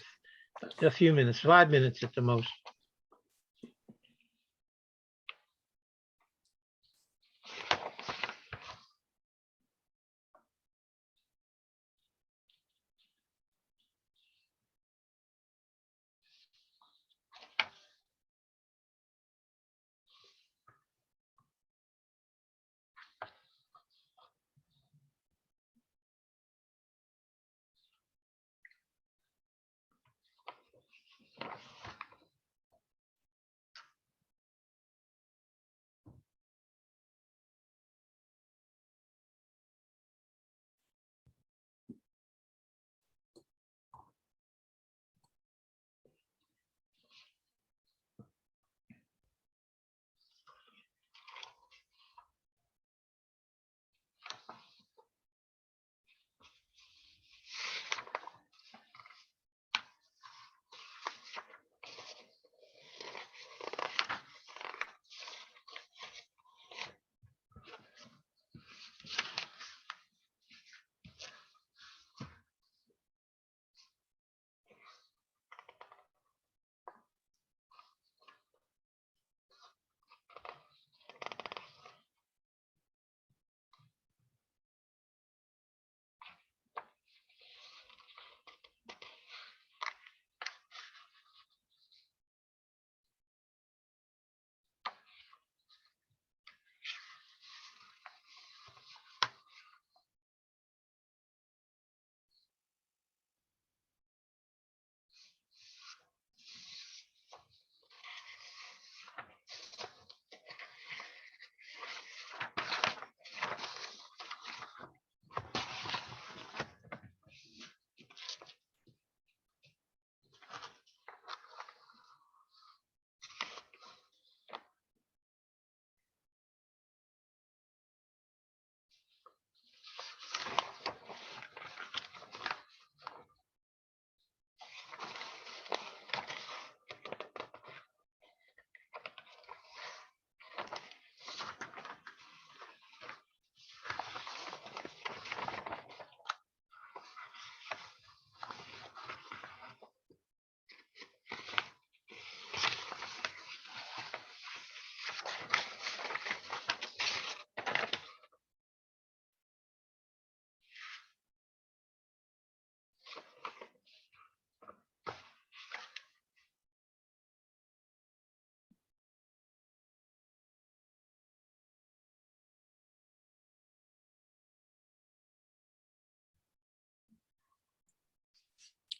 [SPEAKER 1] a few minutes, 5 minutes at the most.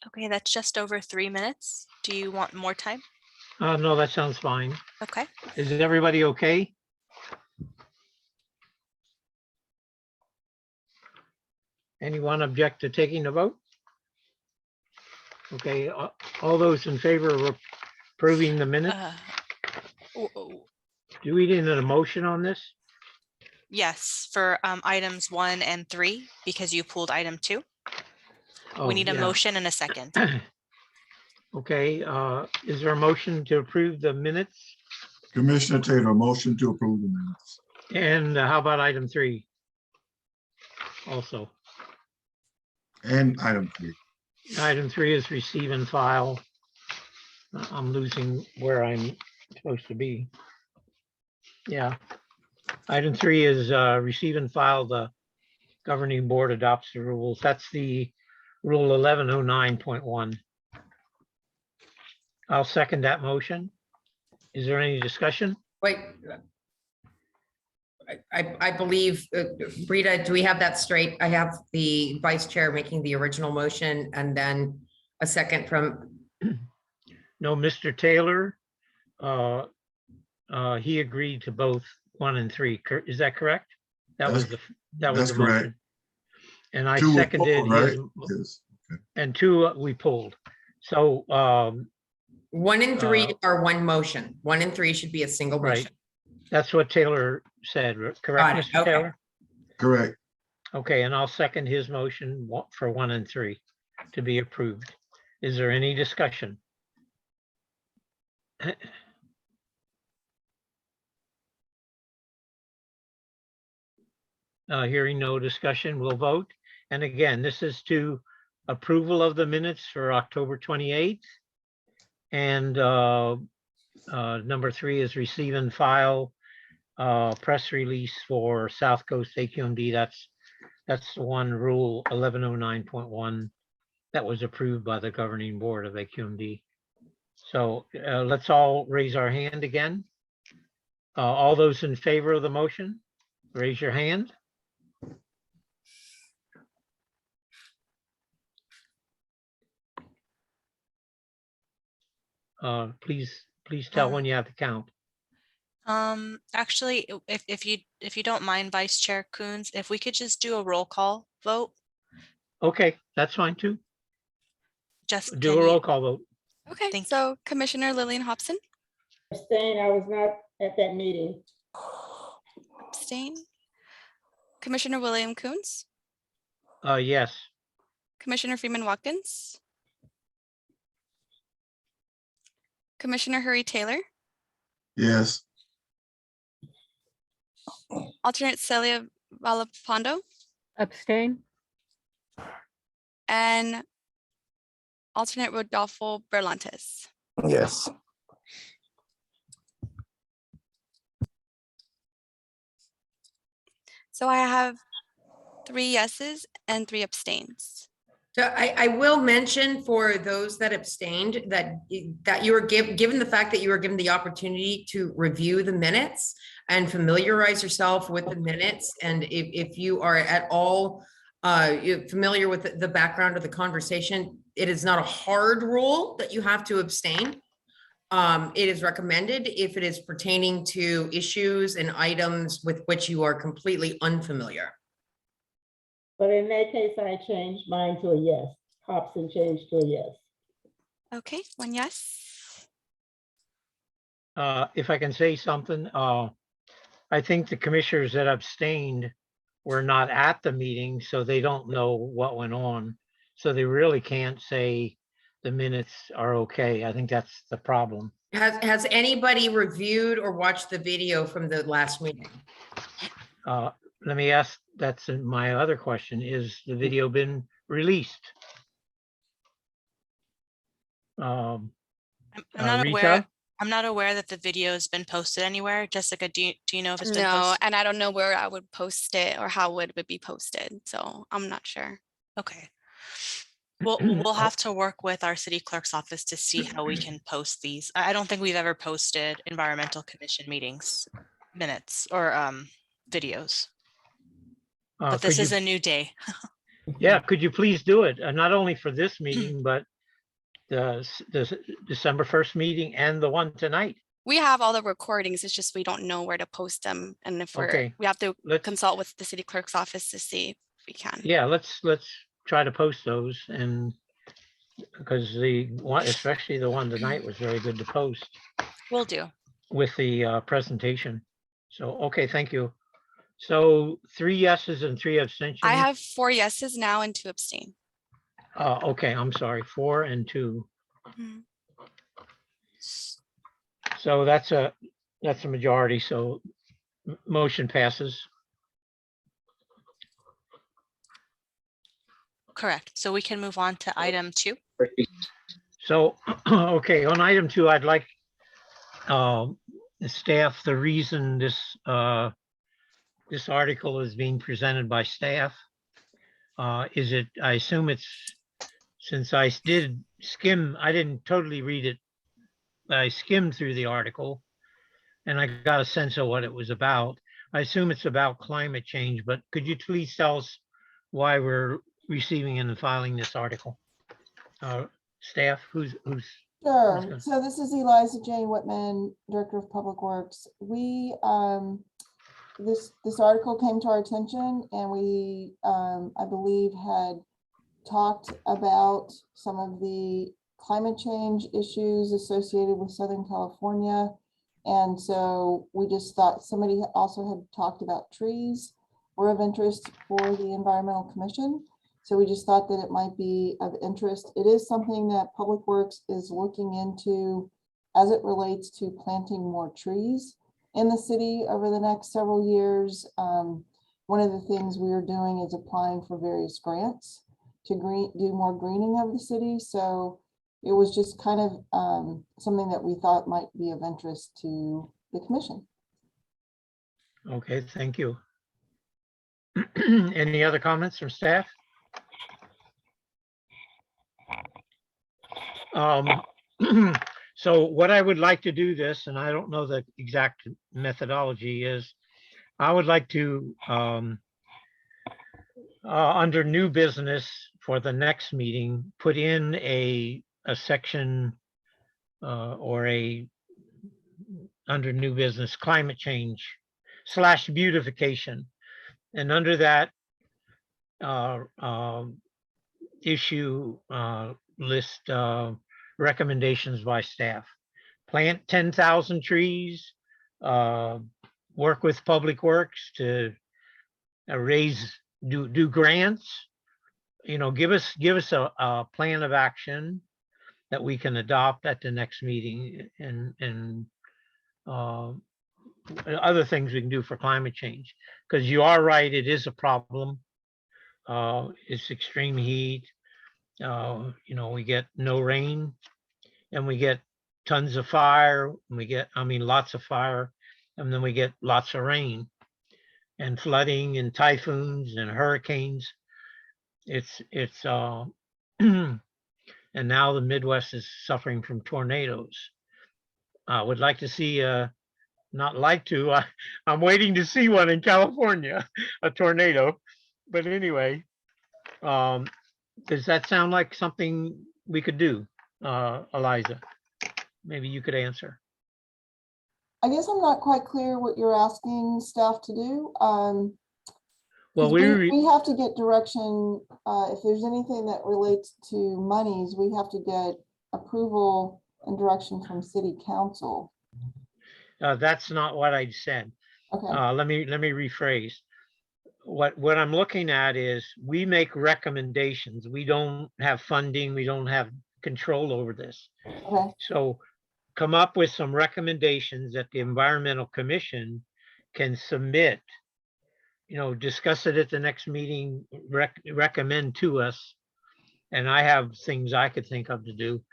[SPEAKER 5] Okay, that's just over 3 minutes. Do you want more time?
[SPEAKER 1] No, that sounds fine.
[SPEAKER 5] Okay.
[SPEAKER 1] Is everybody okay? Anyone object to taking a vote? Okay, all those in favor of approving the minutes, do we need an motion on this?
[SPEAKER 5] Yes, for items 1 and 3, because you pulled item 2.
[SPEAKER 1] Oh,
[SPEAKER 5] We need a
[SPEAKER 1] yeah.
[SPEAKER 5] motion and a second.
[SPEAKER 1] Okay, is there a motion to approve the minutes?
[SPEAKER 8] Commissioner Taylor, motion to approve the minutes.
[SPEAKER 1] And how about item 3? Also,
[SPEAKER 8] And item 3.
[SPEAKER 1] item 3 is receive and file. I'm losing where I'm supposed to be. Yeah. Item 3 is receive and file. The governing board adopts the rules. That's the rule 1109.1. I'll second that motion. Is there any discussion?
[SPEAKER 6] Wait. I believe, Rita, do we have that straight? I have the vice chair making the original motion and then a second from,
[SPEAKER 1] No, Mr. Taylor, he agreed to both 1 and 3. Is that correct? That was the
[SPEAKER 8] That's
[SPEAKER 1] motion.
[SPEAKER 8] correct.
[SPEAKER 1] And I
[SPEAKER 8] 2 was
[SPEAKER 1] seconded
[SPEAKER 8] pulled, right?
[SPEAKER 1] his,
[SPEAKER 8] Yes.
[SPEAKER 1] and 2 we pulled. So,
[SPEAKER 6] 1 and 3 are one motion. 1 and 3 should be a single
[SPEAKER 1] right.
[SPEAKER 6] motion.
[SPEAKER 1] That's what Taylor said,
[SPEAKER 6] Got
[SPEAKER 1] correct,
[SPEAKER 6] it,
[SPEAKER 1] Mr.
[SPEAKER 6] okay.
[SPEAKER 1] Taylor?
[SPEAKER 8] Correct.
[SPEAKER 1] Okay, and I'll second his motion for 1 and 3 to be approved. Is there any discussion? Hearing no discussion, we'll vote. And again, this is to approval of the minutes for October 28th. And number 3 is receive and file press release for South Coast AQMD. That's the one rule 1109.1 that was approved by the governing board of AQMD. So let's all raise our hand again. All those in favor of the motion, raise your hand. Please tell when you have to count.
[SPEAKER 5] Actually, if you don't mind, Vice Chair Coons, if we could just do a roll call vote,
[SPEAKER 1] Okay, that's fine too.
[SPEAKER 5] just
[SPEAKER 1] Do
[SPEAKER 5] can
[SPEAKER 1] a
[SPEAKER 5] you-
[SPEAKER 1] roll call vote.
[SPEAKER 3] Okay,
[SPEAKER 5] Thank
[SPEAKER 3] so Commissioner Lillian Hobson,
[SPEAKER 10] Abstain, I was not at that meeting.
[SPEAKER 3] abstain. Commissioner William Coons,
[SPEAKER 1] Yes.
[SPEAKER 3] Commissioner Freeman Watkins, Commissioner Hurry Taylor,
[SPEAKER 8] Yes.
[SPEAKER 3] alternate Celia Valapondo,
[SPEAKER 2] Abstain?
[SPEAKER 3] and alternate Rodolfo Berlantes.
[SPEAKER 7] Yes.
[SPEAKER 3] So I have 3 yeses and 3 abstains.
[SPEAKER 6] So I will mention for those that abstained that you were given the fact that you were given the opportunity to review the minutes and familiarize yourself with the minutes. And if you are at all familiar with the background of the conversation, it is not a hard rule that you have to abstain. It is recommended if it is pertaining to issues and items with which you are completely unfamiliar.
[SPEAKER 10] But in that case, I changed mine to a yes. Hobson changed to a yes.
[SPEAKER 3] Okay, 1 yes.
[SPEAKER 1] If I can say something, I think the commissioners that abstained were not at the meeting, so they don't know what went on. So they really can't say the minutes are okay. I think that's the problem.
[SPEAKER 6] Has anybody reviewed or watched the video from the last meeting?
[SPEAKER 1] Let me ask, that's my other question. Is the video been released?
[SPEAKER 5] I'm not aware.
[SPEAKER 1] Rita?
[SPEAKER 5] I'm not aware that the video has been posted anywhere. Jessica, do you know if it's been
[SPEAKER 3] No,
[SPEAKER 5] posted?
[SPEAKER 3] and I don't know where I would post it or how it would be posted. So I'm not sure.
[SPEAKER 5] Okay. We'll have to work with our city clerk's office to see how we can post these. I don't think we've ever posted environmental commission meetings minutes or videos, but this
[SPEAKER 1] Could
[SPEAKER 5] is
[SPEAKER 1] you-
[SPEAKER 5] a new day.
[SPEAKER 1] Yeah, could you please do it? Not only for this meeting, but the December 1st meeting and the one tonight?
[SPEAKER 3] We have all the recordings. It's just we don't know where to post them. And if
[SPEAKER 1] Okay,
[SPEAKER 3] we have to
[SPEAKER 1] let's,
[SPEAKER 3] consult with the city clerk's office to see if we can.
[SPEAKER 1] yeah, let's try to post those, and because the one, especially the one tonight, was very good to post
[SPEAKER 5] Will do.
[SPEAKER 1] with the presentation. So, okay, thank you. So 3 yeses and 3 abstentions.
[SPEAKER 3] I have 4 yeses now and 2 abstain.
[SPEAKER 1] Okay, I'm sorry, 4 and 2.
[SPEAKER 3] Mhm.
[SPEAKER 1] So that's a majority, so motion passes.
[SPEAKER 5] Correct. So we can move on to item 2.
[SPEAKER 1] So, okay, on item 2, I'd like the staff, the reason this this article is being presented by staff. Is it, I assume it's, since I did skim, I didn't totally read it, but I skimmed through the article and I got a sense of what it was about. I assume it's about climate change, but could you please tell us why we're receiving and filing this article? Staff, who's
[SPEAKER 4] Sure.
[SPEAKER 1] good.
[SPEAKER 4] So this is Eliza Jane Whitman, Director of Public Works. We, this article came to our attention and we, I believe, had talked about some of the climate change issues associated with Southern California. And so we just thought somebody also had talked about trees were of interest for the Environmental Commission. So we just thought that it might be of interest. It is something that Public Works is looking into as it relates to planting more trees in the city over the next several years. One of the things we are doing is applying for various grants to do more greening of the city. So it was just kind of something that we thought might be of interest to the commission.
[SPEAKER 1] Okay, thank you. Any other comments from staff? So what I would like to do this, and I don't know the exact methodology, is I would like to, under new business for the next meeting, put in a section or under new business, climate change / beautification. And under that issue, list recommendations by staff. Plant 10,000 trees, work with Public Works to do grants, give us a plan of action that we can adopt at the next meeting, and other things we can do for climate change. Because you are right, it is a problem. It's extreme heat. We get no rain and we get tons of fire. And we get, lots of fire, and then we get lots of rain and flooding and typhoons and hurricanes. It's and now the Midwest is suffering from tornadoes. I would like to see not like to, I'm waiting to see one in California, a tornado. But anyway, does that sound like something we could do, Eliza? Maybe you could answer.
[SPEAKER 4] I guess I'm not quite clear what you're asking staff to do.
[SPEAKER 1] Well,
[SPEAKER 4] 'Cause we have to get direction. If there's anything that relates to monies, we have to get approval and direction from city council.
[SPEAKER 1] That's not what I said.
[SPEAKER 4] Okay,
[SPEAKER 1] Let me rephrase. What I'm looking at is we make recommendations. We don't have funding. We don't have control over this.
[SPEAKER 4] okay,
[SPEAKER 1] So come up with some recommendations that the Environmental Commission can submit, discuss it at the next meeting, recommend to us. And I have things I could think of to do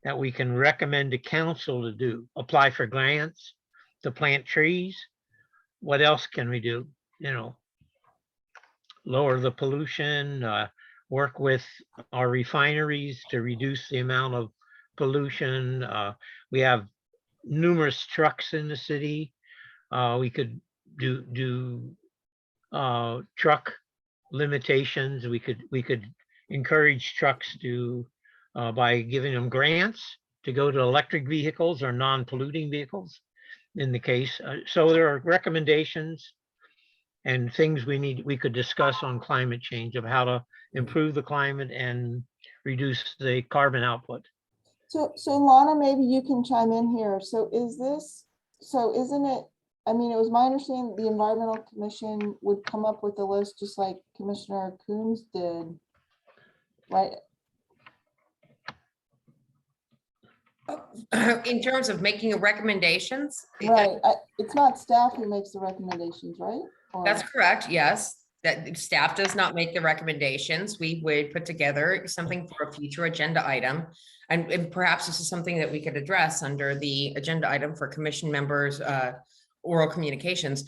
[SPEAKER 1] that we can recommend to council to do. Apply for grants to plant trees. What else can we do? Lower the pollution, work with our refineries to reduce the amount of pollution. We have numerous trucks in the city. We could do truck limitations. We could encourage trucks to by giving them grants to go to electric vehicles or non-polluting vehicles in the case. So there are recommendations and things we could discuss on climate change of how to improve the climate and reduce the carbon output.
[SPEAKER 4] So Lana, maybe you can chime in here. So isn't it, I mean, it was my understanding the Environmental Commission would come up with a list just like Commissioner Coons did, right?
[SPEAKER 6] In terms of making recommendations?
[SPEAKER 4] Right. It's not staff who makes the recommendations, right? Or-
[SPEAKER 6] That's correct, yes. That staff does not make the recommendations. We would put together something for a future agenda item. And perhaps this is something that we could address under the agenda item for commission members, oral communications.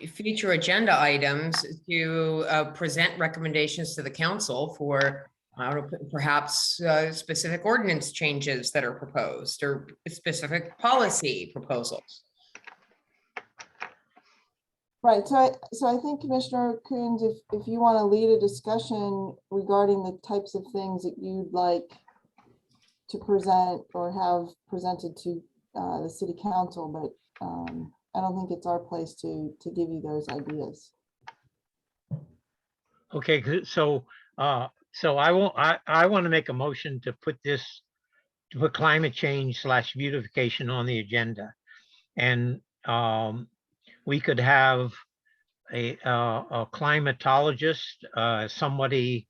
[SPEAKER 6] Future agenda items to present recommendations to the council for perhaps specific ordinance changes that are proposed or specific policy proposals.
[SPEAKER 4] Right, so I think Commissioner Coons, if you want to lead a discussion regarding the types of things that you'd like to present or have presented to the city council, but I don't think it's our place to give you those ideas.
[SPEAKER 1] Okay, good. So I want to make a motion to put climate change / beautification on the agenda. And we could have a climatologist, somebody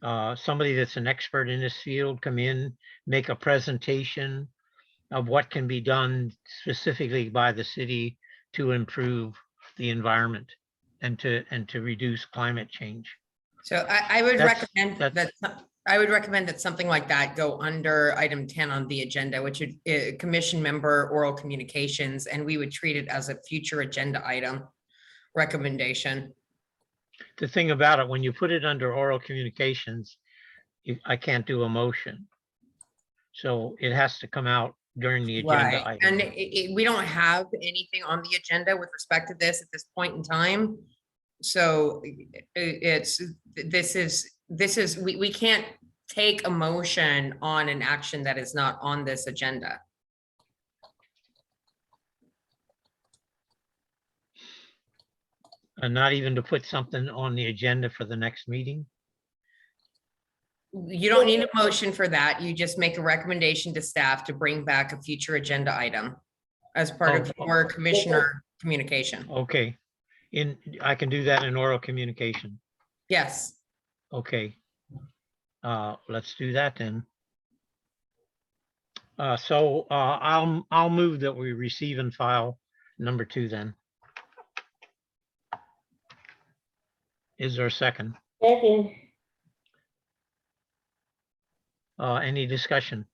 [SPEAKER 1] that's an expert in this field come in, make a presentation of what can be done specifically by the city to improve the environment and to reduce climate change.
[SPEAKER 6] So I would recommend
[SPEAKER 1] that's-
[SPEAKER 6] that something like that go under item 10 on the agenda, which would commission member oral communications, and we would treat it as a future agenda item recommendation.
[SPEAKER 1] The thing about it, when you put it under oral communications, I can't do a motion. So it has to come out during the agenda
[SPEAKER 6] Right,
[SPEAKER 1] item.
[SPEAKER 6] and we don't have anything on the agenda with respect to this at this point in time. So we can't take a motion on an action that is not on this agenda.
[SPEAKER 1] And not even to put something on the agenda for the next meeting.
[SPEAKER 6] You don't need a motion for that. You just make a recommendation to staff to bring back a future agenda item as part of
[SPEAKER 1] Oh,
[SPEAKER 6] your commissioner communication.
[SPEAKER 1] Okay, I can do that in oral communication.
[SPEAKER 6] Yes.
[SPEAKER 1] Okay. Let's do that then. So I'll move that we receive and file number 2 then. Is there a second?
[SPEAKER 10] Second,
[SPEAKER 1] Any discussion?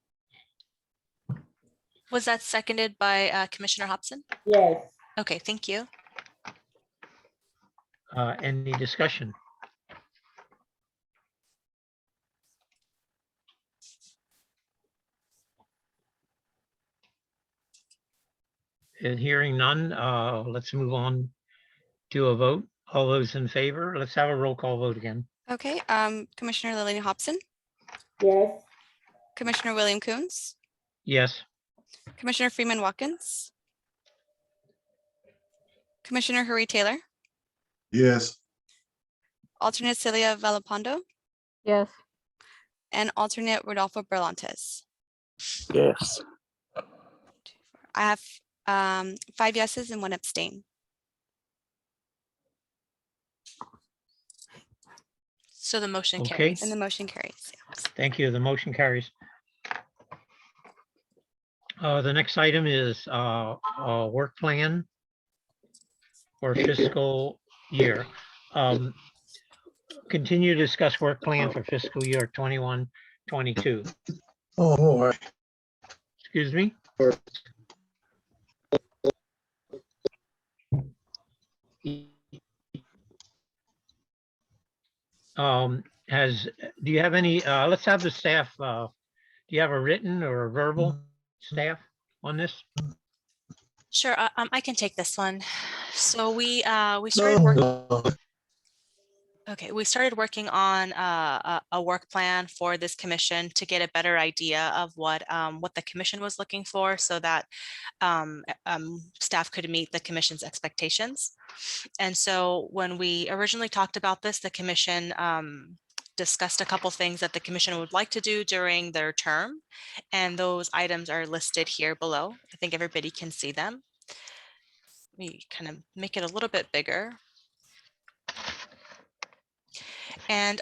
[SPEAKER 5] Was that seconded by Commissioner Hobson?
[SPEAKER 10] yes.
[SPEAKER 5] Okay, thank you.
[SPEAKER 1] Any discussion? And hearing none, let's move on to a vote. All those in favor, let's have a roll call vote again.
[SPEAKER 3] Okay, Commissioner Lillian Hobson,
[SPEAKER 10] Yes,
[SPEAKER 3] Commissioner William Coons,
[SPEAKER 1] Yes,
[SPEAKER 3] Commissioner Freeman Watkins, Commissioner Hurry Taylor,
[SPEAKER 8] Yes,
[SPEAKER 3] alternate Celia Vallapando,
[SPEAKER 2] Yes,
[SPEAKER 3] and alternate Rodolfo Berlantes.
[SPEAKER 7] Yes.
[SPEAKER 3] I have 5 yeses and 1 abstain.
[SPEAKER 5] So the motion
[SPEAKER 1] Okay.
[SPEAKER 5] carries.
[SPEAKER 3] And the motion carries.
[SPEAKER 1] thank you. The motion carries. The next item is work plan for fiscal year. Continue to discuss work plan for fiscal year 21-22.
[SPEAKER 7] Oh, boy.
[SPEAKER 1] Excuse me? Do you have any, let's have the staff, do you have a written or a verbal staff on this?
[SPEAKER 5] Sure, I can take this one. So we started working. Okay, we started working on a work plan for this commission to get a better idea of what the commission was looking for, so that staff could meet the commission's expectations. And so when we originally talked about this, the commission discussed a couple things that the commission would like to do during their term, and those items are listed here below. I think everybody can see them. Let me kind of make it a little bit bigger. And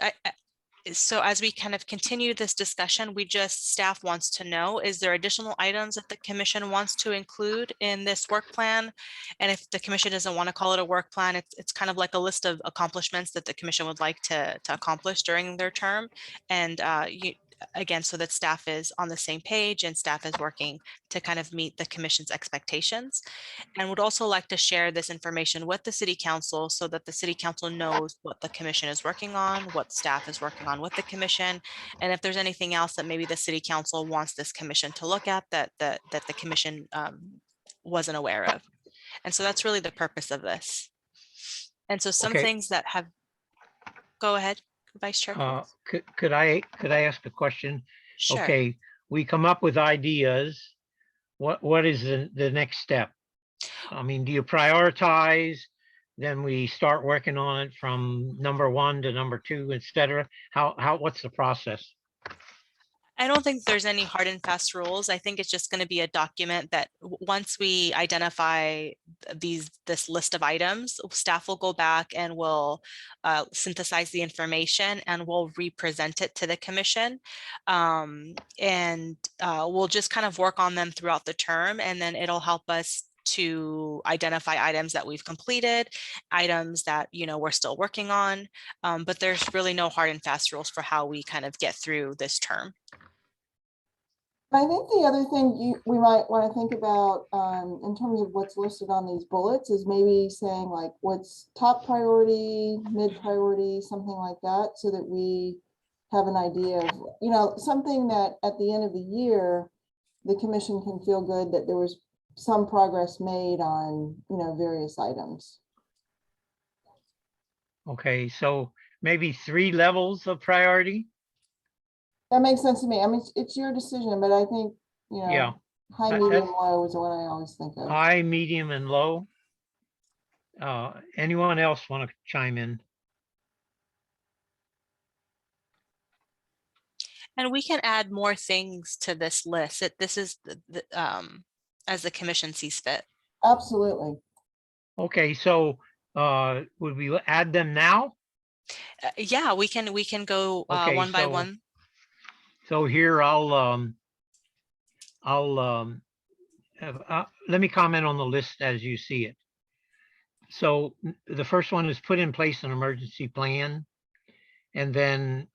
[SPEAKER 5] so as we kind of continue this discussion, staff wants to know, is there additional items that the commission wants to include in this work plan? And if the commission doesn't want to call it a work plan, it's kind of like a list of accomplishments that the commission would like to accomplish during their term. And again, so that staff is on the same page and staff is working to kind of meet the commission's expectations. And would also like to share this information with the city council so that the city council knows what the commission is working on, what staff is working on with the commission, and if there's anything else that maybe the city council wants this commission to look at that the commission wasn't aware of. And so that's really the purpose of this. And so some
[SPEAKER 1] Okay.
[SPEAKER 5] things that have, go ahead, Vice Chair.
[SPEAKER 1] Could I ask a question?
[SPEAKER 5] Sure.
[SPEAKER 1] Okay, we come up with ideas. What is the next step? I mean, do you prioritize? Then we start working on it from number 1 to number 2, et cetera. What's the process?
[SPEAKER 5] I don't think there's any hard and fast rules. I think it's just going to be a document that once we identify this list of items, staff will go back and will synthesize the information and we'll represent it to the commission. And we'll just kind of work on them throughout the term, and then it'll help us to identify items that we've completed, items that we're still working on, but there's really no hard and fast rules for how we kind of get through this term.
[SPEAKER 4] I think the other thing we might want to think about in terms of what's listed on these bullets is maybe saying like what's top priority, mid priority, something like that, so that we have an idea of, something that at the end of the year, the commission can feel good that there was some progress made on, various items.
[SPEAKER 1] Okay, so maybe 3 levels of priority?
[SPEAKER 4] That makes sense to me. I mean, it's your decision, but I think,
[SPEAKER 1] Yeah.
[SPEAKER 4] high,
[SPEAKER 1] That-
[SPEAKER 4] medium,
[SPEAKER 1] that's-
[SPEAKER 4] low is what I always think of.
[SPEAKER 1] High, medium, and low. Anyone else want to chime in?
[SPEAKER 5] And we can add more things to this list. This is as the commission sees fit.
[SPEAKER 4] Absolutely.
[SPEAKER 1] Okay, so would we add them now?
[SPEAKER 5] Yeah, we can go
[SPEAKER 1] Okay,
[SPEAKER 5] one by
[SPEAKER 1] so-
[SPEAKER 5] one.
[SPEAKER 1] So here let me comment on the list as you see it. So the first one is put in place an emergency plan. And then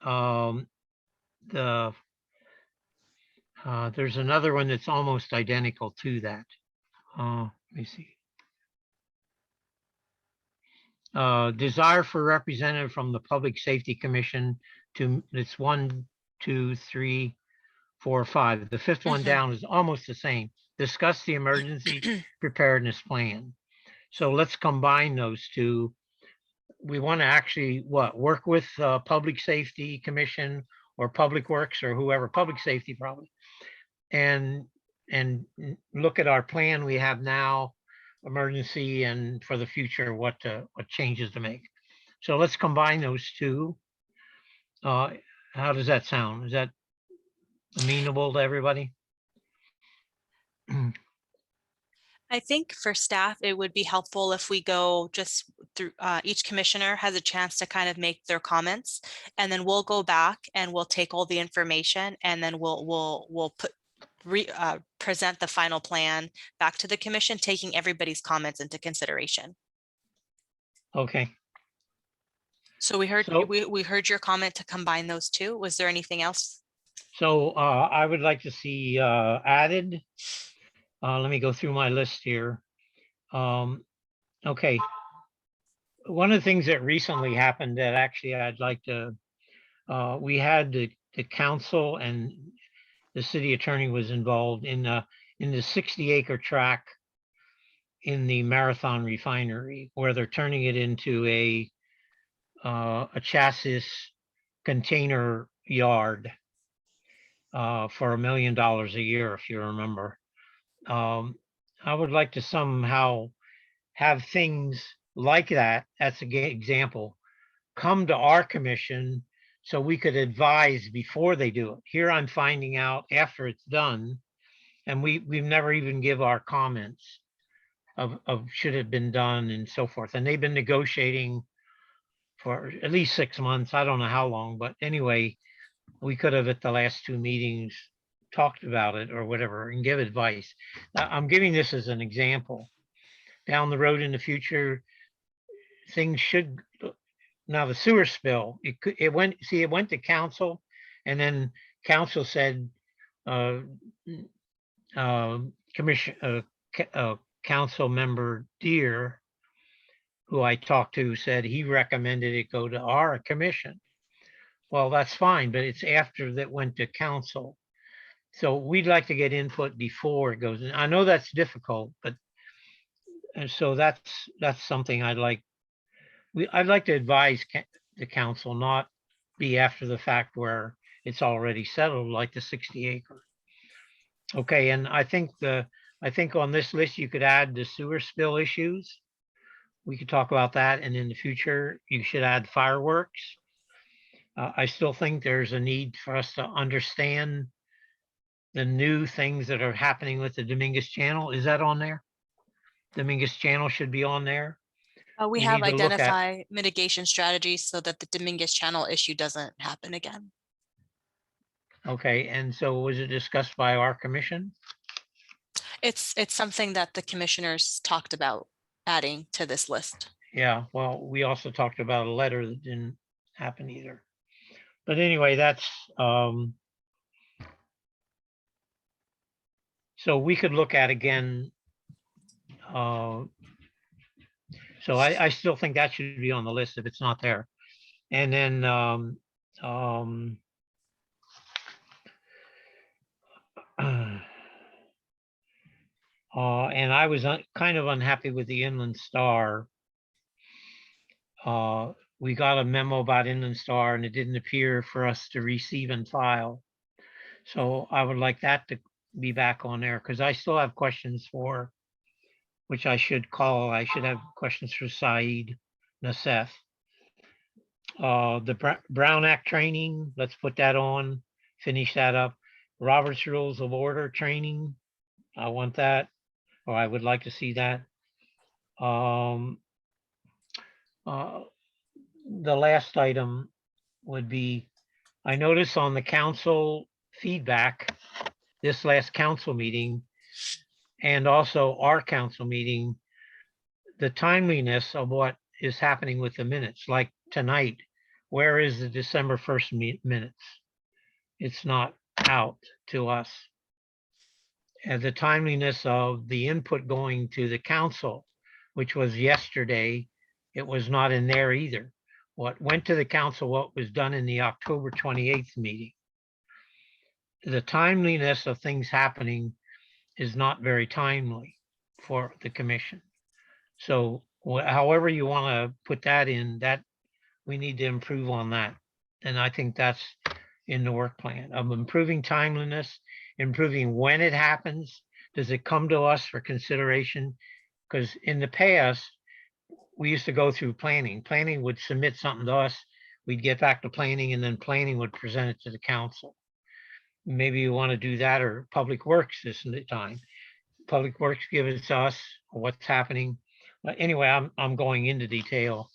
[SPEAKER 1] there's another one that's almost identical to that. Let me see. Desire for representative from the Public Safety Commission to, it's 1, 2, 3, 4, 5. The fifth one down is almost the same. Discuss the emergency preparedness plan. So let's combine those two. We want to actually work with Public Safety Commission or Public Works or whoever, Public Safety probably, and look at our plan we have now, emergency, and for the future, what changes to make. So let's combine those two. How does that sound? Is that amenable to everybody?
[SPEAKER 5] I think for staff, it would be helpful if we go just through each commissioner has a chance to kind of make their comments, and then we'll go back and we'll take all the information, and then we'll present the final plan back to the commission, taking everybody's comments into consideration.
[SPEAKER 1] Okay.
[SPEAKER 5] So we heard
[SPEAKER 1] So-
[SPEAKER 5] we heard your comment to combine those two. Was there anything else?
[SPEAKER 1] So I would like to see added. Let me go through my list here. Okay. One of the things that recently happened that actually I'd like to, we had the council and the city attorney was involved in the 60-acre tract in the Marathon refinery where they're turning it into a chassis container yard for $1 million a year, if you remember. I would like to somehow have things like that, that's a example, come to our commission so we could advise before they do it. Here I'm finding out after it's done, and we've never even give our comments of should have been done and so forth. And they've been negotiating for at least 6 months. I don't know how long, but anyway, we could have at the last 2 meetings talked about it or whatever and give advice. I'm giving this as an example. Down the road in the future, things should, now the sewer spill, it went to council, and then council said, council member Deere, who I talked to, said he recommended it go to our commission. Well, that's fine, but it's after that went to council. So we'd like to get input before it goes in. I know that's difficult, but, and so that's something I'd like to advise the council, not be after the fact where it's already settled, like the 60 acre. Okay, and I think on this list, you could add the sewer spill issues. We could talk about that, and in the future, you should add fireworks. I still think there's a need for us to understand the new things that are happening with the Dominguez Channel. Is that on there? Dominguez Channel should be on there.
[SPEAKER 5] We
[SPEAKER 1] We
[SPEAKER 5] have
[SPEAKER 1] need to look at-
[SPEAKER 5] identified mitigation strategies so that the Dominguez Channel issue doesn't happen again.
[SPEAKER 1] Okay, and so was it discussed by our commission?
[SPEAKER 5] It's something that the commissioners talked about adding to this list.
[SPEAKER 1] Yeah, well, we also talked about a letter that didn't happen either. But anyway, that's, so we could look at again. So I still think that should be on the list if it's not there. And then, and I was kind of unhappy with the Inland Star. We got a memo about Inland Star and it didn't appear for us to receive and file. So I would like that to be back on there because I still have questions for, which I should call, I should have questions for Saeed Nassef. The Brown Act training, let's put that on, finish that up. Robert's Rules of Order training, I want that, or I would like to see that. The last item would be, I noticed on the council feedback, this last council meeting, and also our council meeting, the timeliness of what is happening with the minutes, like tonight, where is the December 1st minutes? It's not out to us. And the timeliness of the input going to the council, which was yesterday, it was not in there either. What went to the council, what was done in the October 28th meeting. The timeliness of things happening is not very timely for the commission. So however you want to put that in, that we need to improve on that. And I think that's in the work plan of improving timeliness, improving when it happens. Does it come to us for consideration? Because in the past, we used to go through planning. Planning would submit something to us. We'd get back to planning and then planning would present it to the council. Maybe you want to do that, or Public Works this time. Public Works gives it to us what's happening. But anyway, I'm going into detail.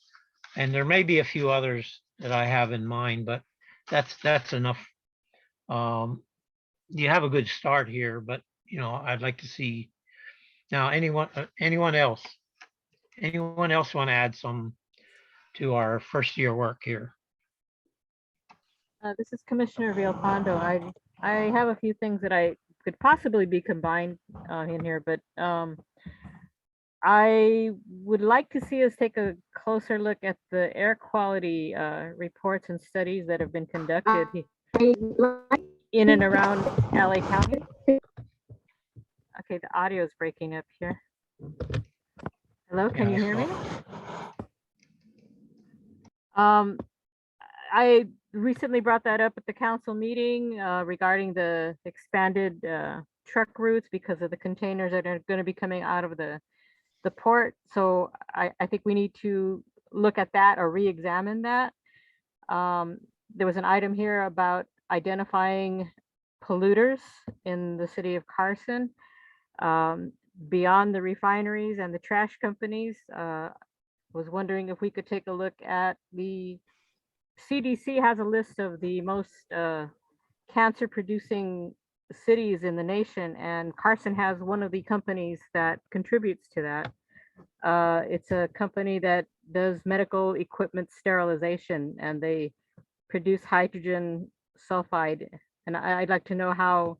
[SPEAKER 1] And there may be a few others that I have in mind, but that's enough. You have a good start here, but I'd like to see. Now, anyone else? Anyone else want to add some to our first year work here?
[SPEAKER 2] This is Commissioner Villalpando. I have a few things that I could possibly be combined in here, but I would like to see us take a closer look at the air quality reports and studies that have been conducted in and around LA County. Okay, the audio is breaking up here. Hello, can you hear me? I recently brought that up at the council meeting regarding the expanded truck routes because of the containers that are going to be coming out of the port. So I think we need to look at that or re-examine that. There was an item here about identifying polluters in the city of Carson. Beyond the refineries and the trash companies, was wondering if we could take a look at the CDC has a list of the most cancer producing cities in the nation, and Carson has one of the companies that contributes to that. It's a company that does medical equipment sterilization, and they produce hydrogen sulfide. And I'd like to know how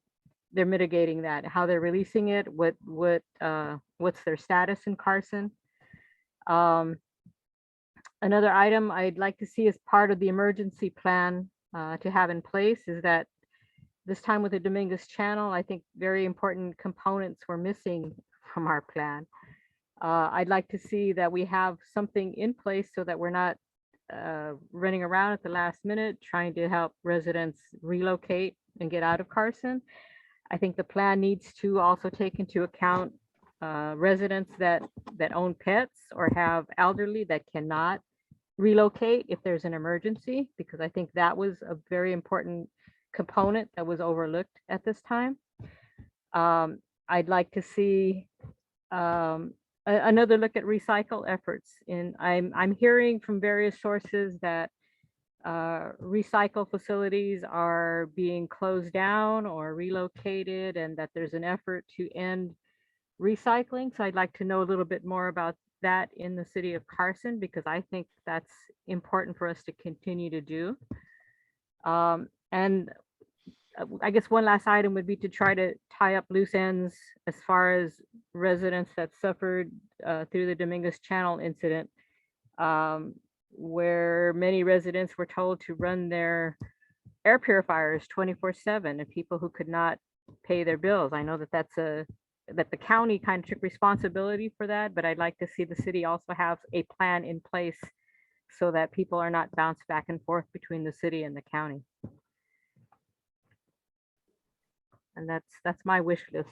[SPEAKER 2] they're mitigating that, how they're releasing it, what's their status in Carson. Another item I'd like to see as part of the emergency plan to have in place is that this time with the Dominguez Channel, I think very important components were missing from our plan. I'd like to see that we have something in place so that we're not running around at the last minute trying to help residents relocate and get out of Carson. I think the plan needs to also take into account residents that own pets or have elderly that cannot relocate if there's an emergency, because I think that was a very important component that was overlooked at this time. I'd like to see another look at recycle efforts. I'm hearing from various sources that recycle facilities are being closed down or relocated, and that there's an effort to end recycling. So I'd like to know a little bit more about that in the city of Carson, because I think that's important for us to continue to do. And I guess one last item would be to try to tie up loose ends as far as residents that suffered through the Dominguez Channel incident, where many residents were told to run their air purifiers 24/7, and people who could not pay their bills. I know that that the county kind of took responsibility for that, but I'd like to see the city also have a plan in place so that people are not bounced back and forth between the city and the county. And that's my wish list.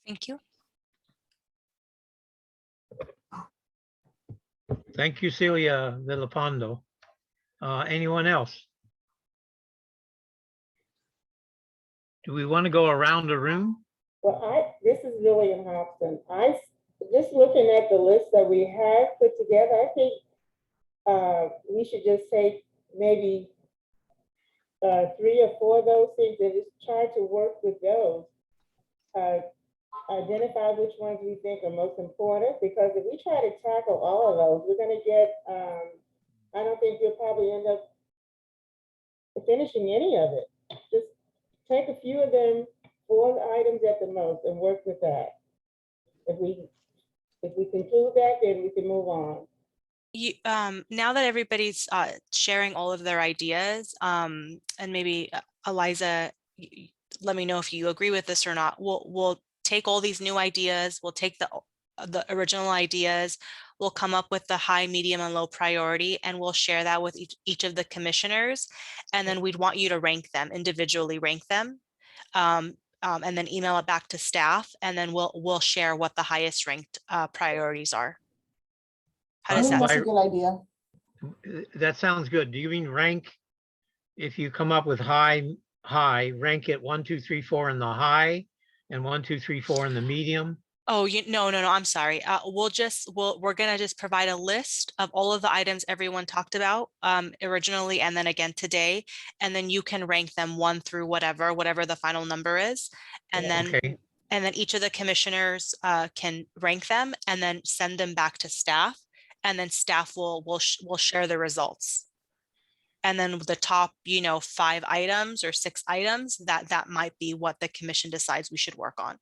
[SPEAKER 3] Thank you.
[SPEAKER 1] Thank you, Celia Villapando. Anyone else? Do we want to go around the room?
[SPEAKER 10] Well, this is Lillian Hobson. Just looking at the list that we have put together, I think we should just take maybe 3 or 4 of those things and just try to work with those. Identify which ones we think are most important, because if we try to tackle all of those, we're going to get, I don't think we'll probably end up finishing any of it. Just take a few of them, 4 items at the most, and work with that. If we conclude that, then we can move on.
[SPEAKER 5] You, now that everybody's sharing all of their ideas, and maybe Eliza, let me know if you agree with this or not. We'll take all these new ideas. We'll take the original ideas. We'll come up with the high, medium, and low priority, and we'll share that with each of the commissioners. And then we'd want you to rank them, individually rank them, and then email it back to staff. And then we'll share what the highest ranked priorities are. How does
[SPEAKER 4] I think
[SPEAKER 5] that
[SPEAKER 4] that's a
[SPEAKER 5] sound?
[SPEAKER 4] good idea.
[SPEAKER 1] That sounds good. Do you mean rank? If you come up with high, rank it 1, 2, 3, 4 in the high and 1, 2, 3, 4 in the medium?
[SPEAKER 5] Oh, no, I'm sorry. We're gonna just provide a list of all of the items everyone talked about originally, and then again today, and then you can rank them 1 through whatever the final number is, and then
[SPEAKER 1] Okay.
[SPEAKER 5] and then each of the commissioners can rank them and then send them back to staff, and then staff will share the results. And then the top, 5 items or 6 items, that might be what the commission decides we should work on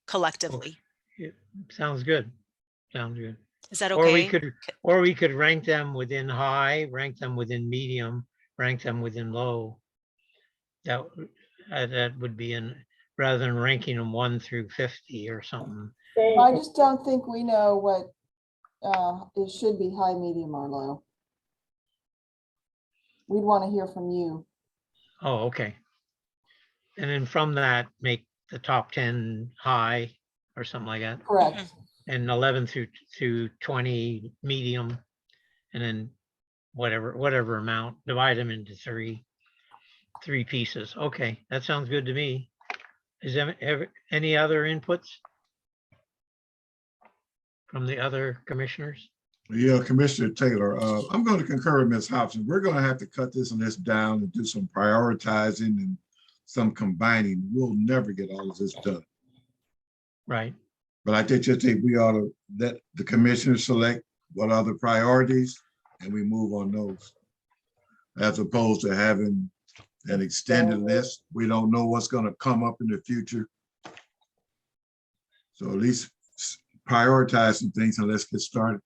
[SPEAKER 5] collectively.
[SPEAKER 1] Yeah, sounds good. Sounds good.
[SPEAKER 5] Is that
[SPEAKER 1] Or we
[SPEAKER 5] okay?
[SPEAKER 1] could rank them within high, rank them within medium, rank them within low. That would be rather than ranking them 1 through 50 or something.
[SPEAKER 10] Same.
[SPEAKER 4] I just don't think we know what it should be high, medium, or low. we'd want to hear from you.
[SPEAKER 1] Oh, okay. And then from that, make the top 10 high or something like that,
[SPEAKER 4] Correct.
[SPEAKER 1] and 11 through 20 medium, and then whatever amount, divide them into three pieces. Okay, that sounds good to me. Is there any other inputs from the other commissioners?
[SPEAKER 8] Yeah, Commissioner Taylor, I'm going to concur with Ms. Hobson. We're going to have to cut this and this down and do some prioritizing and some combining. We'll never get all of this done.
[SPEAKER 1] Right.
[SPEAKER 8] But I think we ought to let the commissioners select what are the priorities and we move on those. As opposed to having an extended list. We don't know what's going to come up in the future. So at least prioritize some things and let's get started.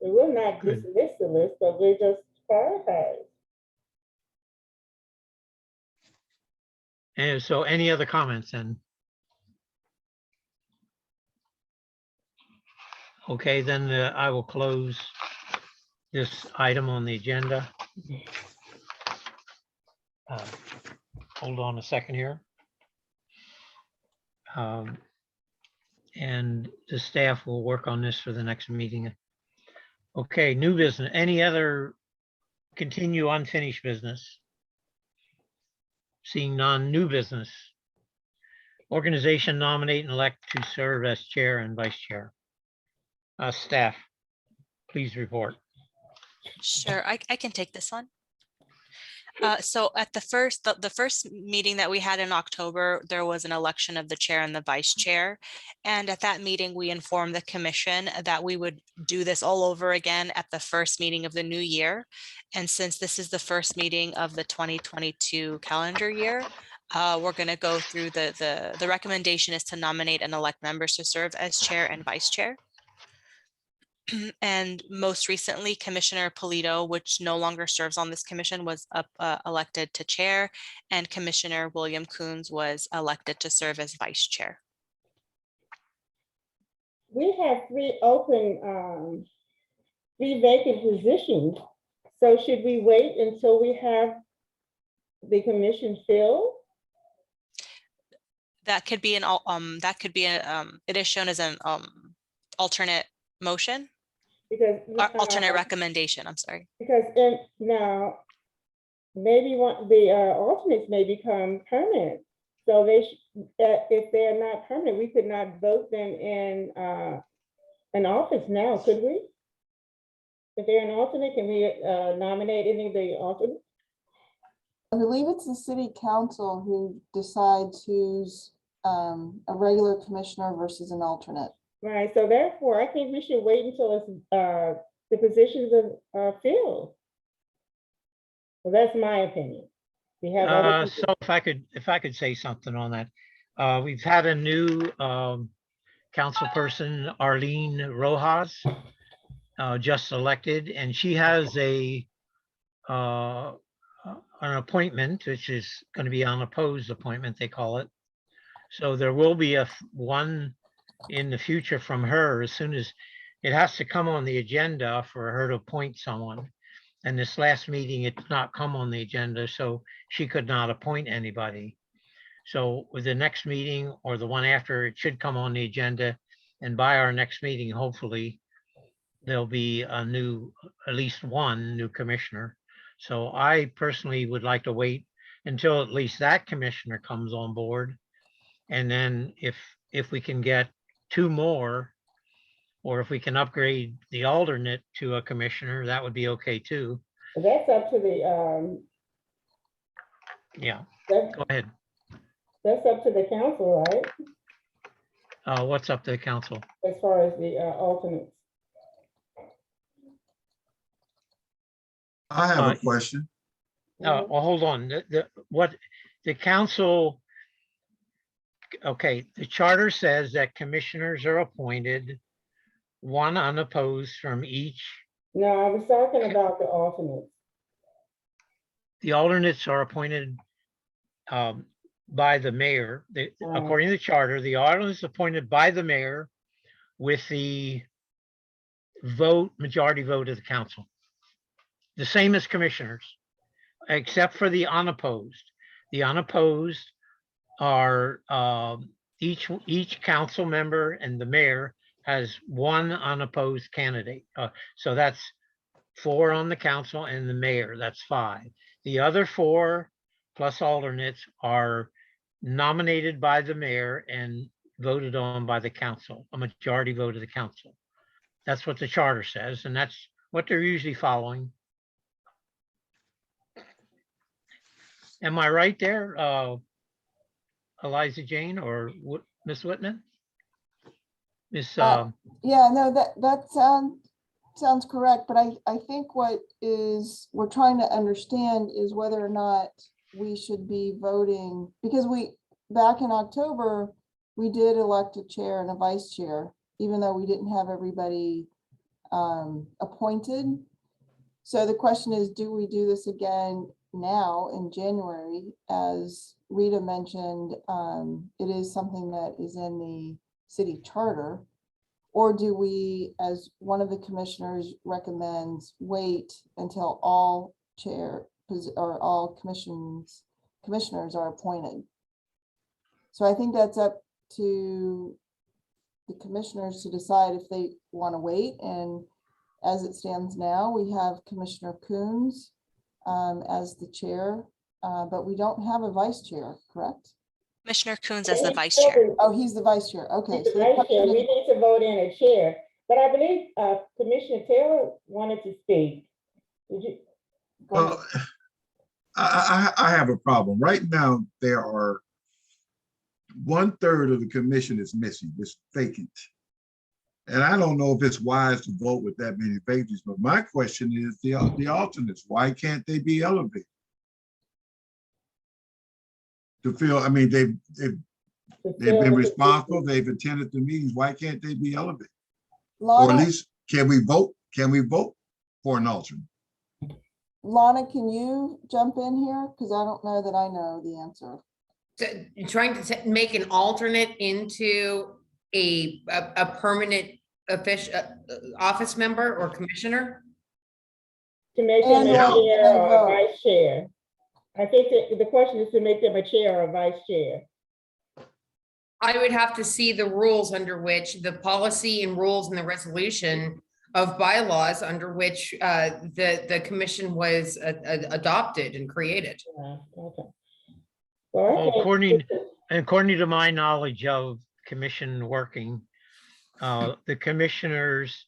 [SPEAKER 10] We will not
[SPEAKER 1] Good.
[SPEAKER 10] dismiss the list, but we just prioritize.
[SPEAKER 1] And so any other comments then? Okay, then I will close this item on the agenda. Hold on a second here. And the staff will work on this for the next meeting. Okay, new business. Any other continue unfinished business? Seeing none, new business. Organization nominate and elect to serve as chair and vice chair. Staff, please report.
[SPEAKER 5] Sure, I can take this one. So at the first meeting that we had in October, there was an election of the chair and the vice chair. And at that meeting, we informed the commission that we would do this all over again at the first meeting of the new year. And since this is the first meeting of the 2022 calendar year, we're going to go through the recommendation is to nominate and elect members to serve as chair and vice chair. And most recently, Commissioner Polito, which no longer serves on this commission, was elected to chair, and Commissioner William Coons was elected to serve as vice chair.
[SPEAKER 10] We have three open, three vacant positions. So should we wait until we have the commission filled?
[SPEAKER 5] That could be it is shown as an alternate motion.
[SPEAKER 10] Because
[SPEAKER 5] Alternate recommendation, I'm sorry.
[SPEAKER 10] Because now maybe the alternates may become permanent. So if they are not permanent, we could not vote them in an office now, could we? If they're an alternate, can we nominate any of the alternates?
[SPEAKER 4] I believe it's the city council who decides who's a regular commissioner versus an alternate.
[SPEAKER 10] Right, so therefore, I think we should wait until it's, the positions are filled. Well, that's my opinion. We have other
[SPEAKER 1] So if I could say something on that. We've had a new councilperson, Arlene Rojas, just elected, and she has an appointment, which is going to be unopposed appointment, they call it. So there will be one in the future from her as soon as it has to come on the agenda for her to appoint someone. And this last meeting, it did not come on the agenda, so she could not appoint anybody. So with the next meeting or the one after, it should come on the agenda. And by our next meeting, hopefully, there'll be at least one new commissioner. So I personally would like to wait until at least that commissioner comes on board. And then if we can get two more, or if we can upgrade the alternate to a commissioner, that would be okay too.
[SPEAKER 10] That's up to the
[SPEAKER 1] Yeah,
[SPEAKER 10] that's,
[SPEAKER 1] go ahead.
[SPEAKER 10] that's up to the council, right?
[SPEAKER 1] What's up to the council?
[SPEAKER 10] As far as the alternates.
[SPEAKER 8] I have a question.
[SPEAKER 1] Well, hold on. The council, okay, the charter says that commissioners are appointed, one unopposed from each.
[SPEAKER 10] No, I was talking about the alternates.
[SPEAKER 1] The alternates are appointed by the mayor. According to the charter, the alternates appointed by the mayor with the majority vote of the council. the same as commissioners, except for the unopposed. The unopposed are, each council member and the mayor has one unopposed candidate. So that's 4 on the council and the mayor, that's 5. The other 4 plus alternates are nominated by the mayor and voted on by the council, a majority vote of the council. That's what the charter says, and that's what they're usually following. Am I right there, Eliza Jane or Miss Whitman? Miss,
[SPEAKER 4] Yeah, no, that sounds correct, but I think what we're trying to understand is whether or not we should be voting, because back in October, we did elect a chair and a vice chair, even though we didn't have everybody appointed. So the question is, do we do this again now in January? As Rita mentioned, it is something that is in the city charter. Or do we, as one of the commissioners recommends, wait until all commissioners are appointed? So I think that's up to the commissioners to decide if they want to wait. And as it stands now, we have Commissioner Coons as the chair, but we don't have a vice chair, correct?
[SPEAKER 5] Commissioner Coons as the vice chair.
[SPEAKER 4] Oh, he's the vice chair. Okay.
[SPEAKER 10] He's
[SPEAKER 4] So
[SPEAKER 10] the
[SPEAKER 4] the
[SPEAKER 10] vice chair.
[SPEAKER 4] question
[SPEAKER 10] We
[SPEAKER 4] is-
[SPEAKER 10] need to vote in a chair, but I believe Commissioner Taylor wanted to speak. Did you? Go ahead.
[SPEAKER 8] Well, I have a problem. Right now, there are 1/3 of the commission is missing, it's vacant. And I don't know if it's wise to vote with that many vacancies, but my question is the alternates, why can't they be elevated? To feel, I mean, they've been responsible, they've attended the meetings, why can't they be elevated? Or at
[SPEAKER 4] Lana,
[SPEAKER 8] least, can we vote for an alternate?
[SPEAKER 4] Lana, can you jump in here? Because I don't know that I know the answer.
[SPEAKER 6] Trying to make an alternate into a permanent office member or commissioner?
[SPEAKER 10] To make them
[SPEAKER 4] And
[SPEAKER 10] a
[SPEAKER 8] or-
[SPEAKER 10] chair
[SPEAKER 4] and
[SPEAKER 10] or a
[SPEAKER 4] vote.
[SPEAKER 10] vice chair. I think that the question is to make them a chair or a vice chair.
[SPEAKER 6] I would have to see the rules under which the policy and rules and the resolution of bylaws under which the commission was adopted and created.
[SPEAKER 10] Okay. Well,
[SPEAKER 1] Well,
[SPEAKER 10] okay.
[SPEAKER 1] according to my knowledge of commission working, the commissioners,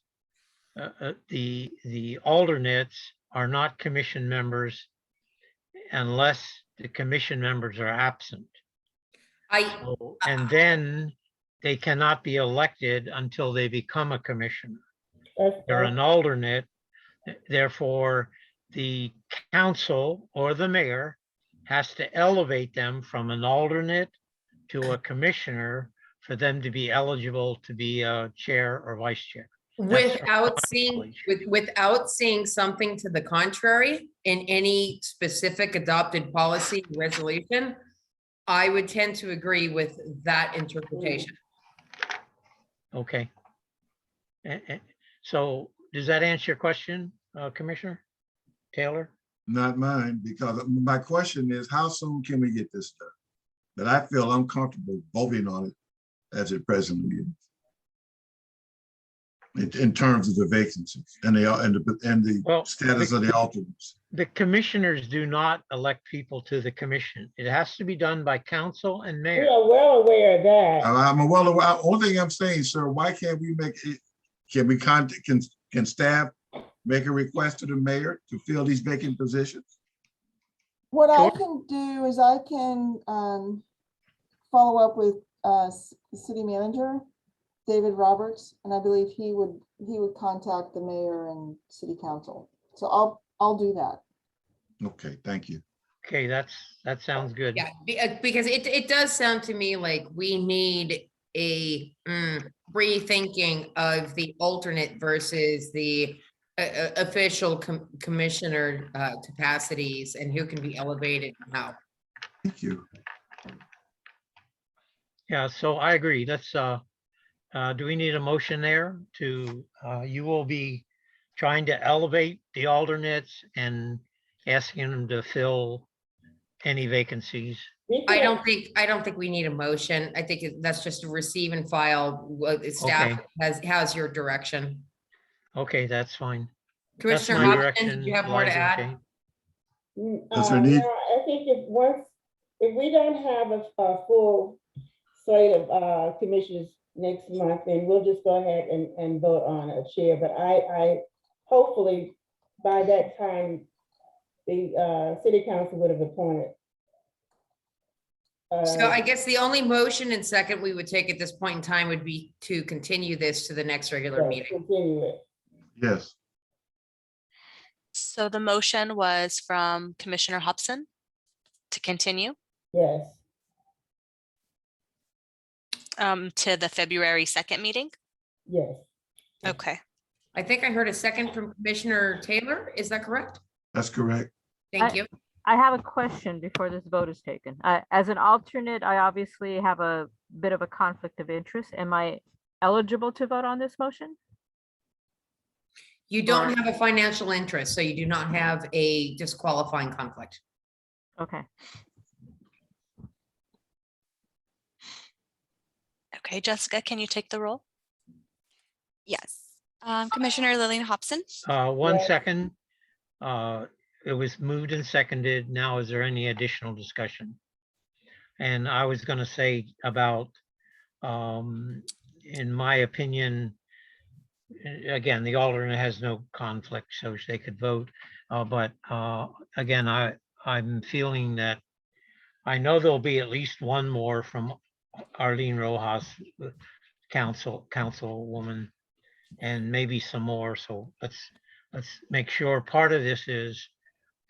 [SPEAKER 1] the alternates are not commission members unless the commission members are absent. And then they cannot be elected until they become a commissioner. They're an alternate. Therefore, the council or the mayor has to elevate them from an alternate to a commissioner for them to be eligible to be a chair or vice chair.
[SPEAKER 6] Without seeing something to the contrary in any specific adopted policy resolution, I would tend to agree with that interpretation.
[SPEAKER 1] Okay. So does that answer your question, Commissioner Taylor?
[SPEAKER 8] Not mine, because my question is, how soon can we get this done? That I feel uncomfortable voting on it as it presently is. In terms of the vacancies and the
[SPEAKER 1] Well,
[SPEAKER 8] status of the alternates.
[SPEAKER 1] The commissioners do not elect people to the commission. It has to be done by council and
[SPEAKER 10] We
[SPEAKER 1] mayor.
[SPEAKER 10] are well aware of that.
[SPEAKER 8] I'm well aware. Only thing I'm saying, sir, why can't we make it? Can staff make a request to the mayor to fill these vacant positions?
[SPEAKER 4] What I
[SPEAKER 1] Sure.
[SPEAKER 4] can do is I can follow up with the city manager, David Roberts, and I believe he would contact the mayor and city council. So I'll do that.
[SPEAKER 8] Okay, thank you.
[SPEAKER 1] Okay, that sounds good.
[SPEAKER 6] Yeah, because it does sound to me like we need a rethinking of the alternate versus the official commissioner capacities and who can be elevated and how.
[SPEAKER 8] Thank you.
[SPEAKER 1] Yeah, so I agree. Let's, do we need a motion there to, you will be trying to elevate the alternates and asking them to fill any vacancies.
[SPEAKER 6] I don't think we need a motion. I think that's just a receive and file. What staff has your direction.
[SPEAKER 1] Okay, that's fine.
[SPEAKER 6] Commissioner
[SPEAKER 1] my
[SPEAKER 6] Hopkins,
[SPEAKER 1] direction,
[SPEAKER 6] did you have more to
[SPEAKER 1] Liza and
[SPEAKER 6] add?
[SPEAKER 1] Jane.
[SPEAKER 8] Does there need-
[SPEAKER 10] No, I think if we don't have a full slate of commissioners next month, then we'll just go ahead and vote on a chair. But I hopefully by that time, the city council would have appointed.
[SPEAKER 6] So I guess the only motion and second we would take at this point in time would be to continue this to the next regular meeting.
[SPEAKER 10] Continue it.
[SPEAKER 8] Yes,
[SPEAKER 5] So the motion was from Commissioner Hobson to continue
[SPEAKER 10] Yes.
[SPEAKER 5] to the February 2nd meeting.
[SPEAKER 10] Yes.
[SPEAKER 5] Okay.
[SPEAKER 6] I think I heard a second from Commissioner Taylor. Is that correct?
[SPEAKER 8] that's correct.
[SPEAKER 6] Thank you.
[SPEAKER 2] I have a question before this vote is taken. As an alternate, I obviously have a bit of a conflict of interest. Am I eligible to vote on this motion?
[SPEAKER 6] You don't have a financial interest, so you do not have a disqualifying conflict.
[SPEAKER 2] Okay.
[SPEAKER 5] Okay, Jessica, can you take the roll?
[SPEAKER 3] Yes. Commissioner Lillian Hobson,
[SPEAKER 1] One
[SPEAKER 10] Yes.
[SPEAKER 1] second. It was moved and seconded. Now, is there any additional discussion? And I was gonna say about, in my opinion, again, the alternate has no conflict, so they could vote. But again, I'm feeling that I know there'll be at least one more from Arlene Rojas, councilwoman, and maybe some more. So let's make sure part of this is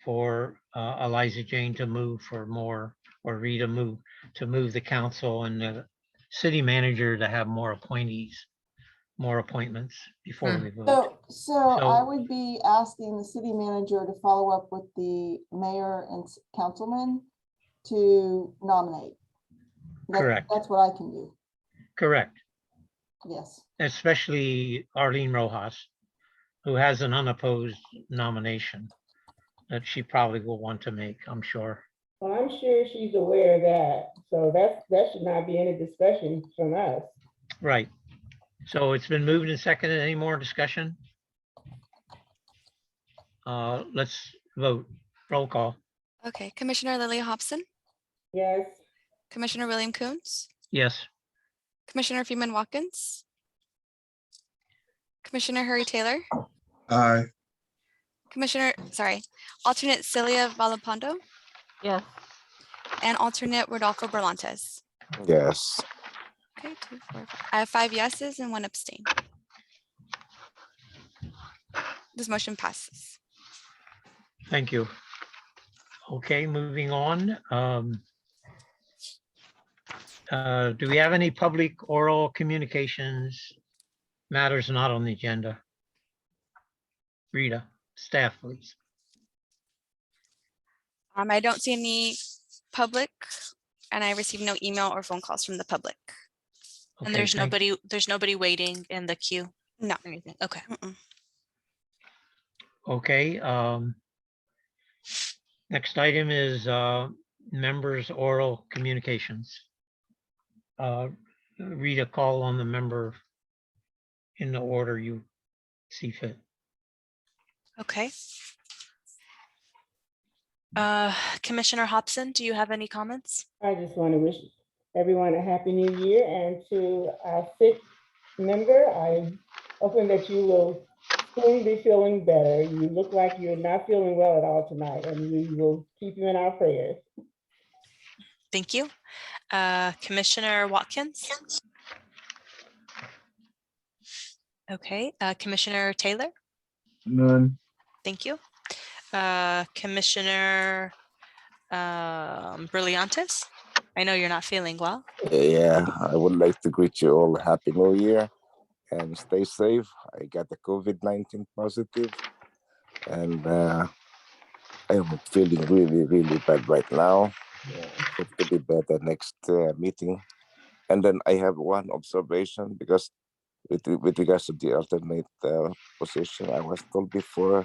[SPEAKER 1] for Eliza Jane to move for more, or Rita to move the council and the city manager to have more appointees, more appointments before we vote.
[SPEAKER 4] So I
[SPEAKER 1] So-
[SPEAKER 4] would be asking the city manager to follow up with the mayor and councilman to nominate.
[SPEAKER 1] Correct.
[SPEAKER 4] That's what I can do.
[SPEAKER 1] Correct,
[SPEAKER 4] Yes.
[SPEAKER 1] especially Arlene Rojas, who has an unopposed nomination that she probably will want to make, I'm sure.
[SPEAKER 10] Well, I'm sure she's aware of that. So that should not be any discussion from us.
[SPEAKER 1] Right. So it's been moved and seconded. Any more discussion? Let's vote. Roll call.
[SPEAKER 3] okay, Commissioner Lillian Hobson,
[SPEAKER 10] Yes.
[SPEAKER 3] Commissioner William Coons,
[SPEAKER 1] Yes.
[SPEAKER 3] Commissioner Freeman Watkins, Commissioner Harry Taylor,
[SPEAKER 8] Aye,
[SPEAKER 3] alternate Celia Valapondo,
[SPEAKER 2] Yes.
[SPEAKER 3] and alternate Rodolfo Berlantes.
[SPEAKER 7] Yes.
[SPEAKER 3] Okay, 2, 4, 5. I have 5 yeses and 1 abstain. This motion passes.
[SPEAKER 1] Thank you. Okay, moving on. Do we have any public oral communications? Matters not on the agenda. Rita, staff, please.
[SPEAKER 3] I don't see any public, and I received no email or phone calls from the public.
[SPEAKER 5] And
[SPEAKER 1] Okay,
[SPEAKER 5] there's
[SPEAKER 1] thank-
[SPEAKER 5] there's nobody waiting in the queue?
[SPEAKER 3] No.
[SPEAKER 5] or Anything? Okay.
[SPEAKER 3] Mm-mm.
[SPEAKER 1] Okay, next item is members' oral communications. Rita, call on the member in the order you see fit.
[SPEAKER 5] Okay. Commissioner Hobson, do you have any comments?
[SPEAKER 10] I just want to wish everyone a happy new year, and to our sick member, I'm hoping that you will soon be feeling better. You look like you're not feeling well at all tonight, and we will keep you in our prayers.
[SPEAKER 5] Thank you. Commissioner Watkins? Okay, Commissioner Taylor?
[SPEAKER 8] none.
[SPEAKER 5] Thank you. Commissioner Brillantes? I know you're not feeling well.
[SPEAKER 7] Yeah, I would like to greet you all Happy New Year and stay safe. I got the COVID-19 positive, and I am feeling really, really bad right now. Hope to be better next meeting. And then I have one observation, because with regards to the alternate position, I was told before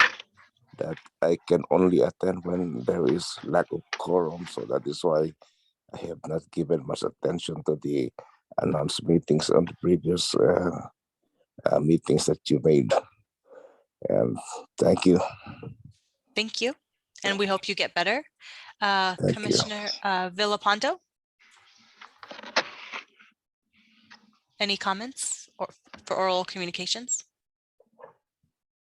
[SPEAKER 7] that I can only attend when there is lack of quorum. So that is why I have not given much attention to the announced meetings on the previous meetings that you made. And thank you.
[SPEAKER 5] Thank you. And we hope you get better.
[SPEAKER 7] Thank you.
[SPEAKER 5] Commissioner Villalpando? Any comments or for oral communications?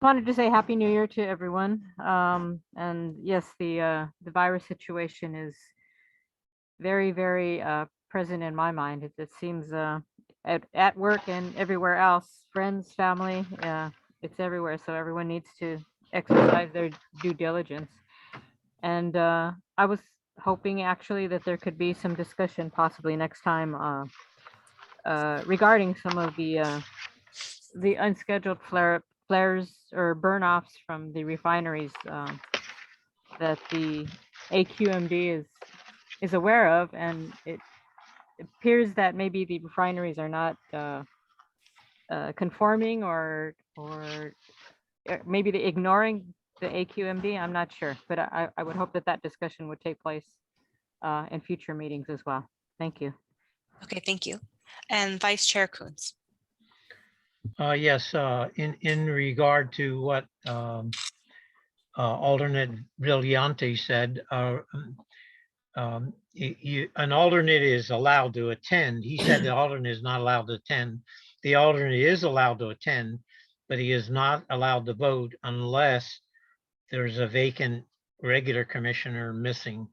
[SPEAKER 2] Wanted to say Happy New Year to everyone. And yes, the virus situation is very, very present in my mind. It seems at work and everywhere else, friends, family, it's everywhere. So everyone needs to exercise their due diligence. And I was hoping actually that there could be some discussion possibly next time regarding some of the unscheduled flares or burn-offs from the refineries that the AQMD is aware of, and it appears that maybe the refineries are not conforming or maybe they're ignoring the AQMD. I'm not sure, but I would hope that discussion would take place in future meetings as well. Thank you.
[SPEAKER 5] Okay, thank you. And Vice Chair Coons.
[SPEAKER 1] Yes, in regard to what alternate Brillante said, an alternate is allowed to attend. He said the alternate is not allowed to attend. The alternate is allowed to attend, but he is not allowed to vote unless there's a vacant regular commissioner missing.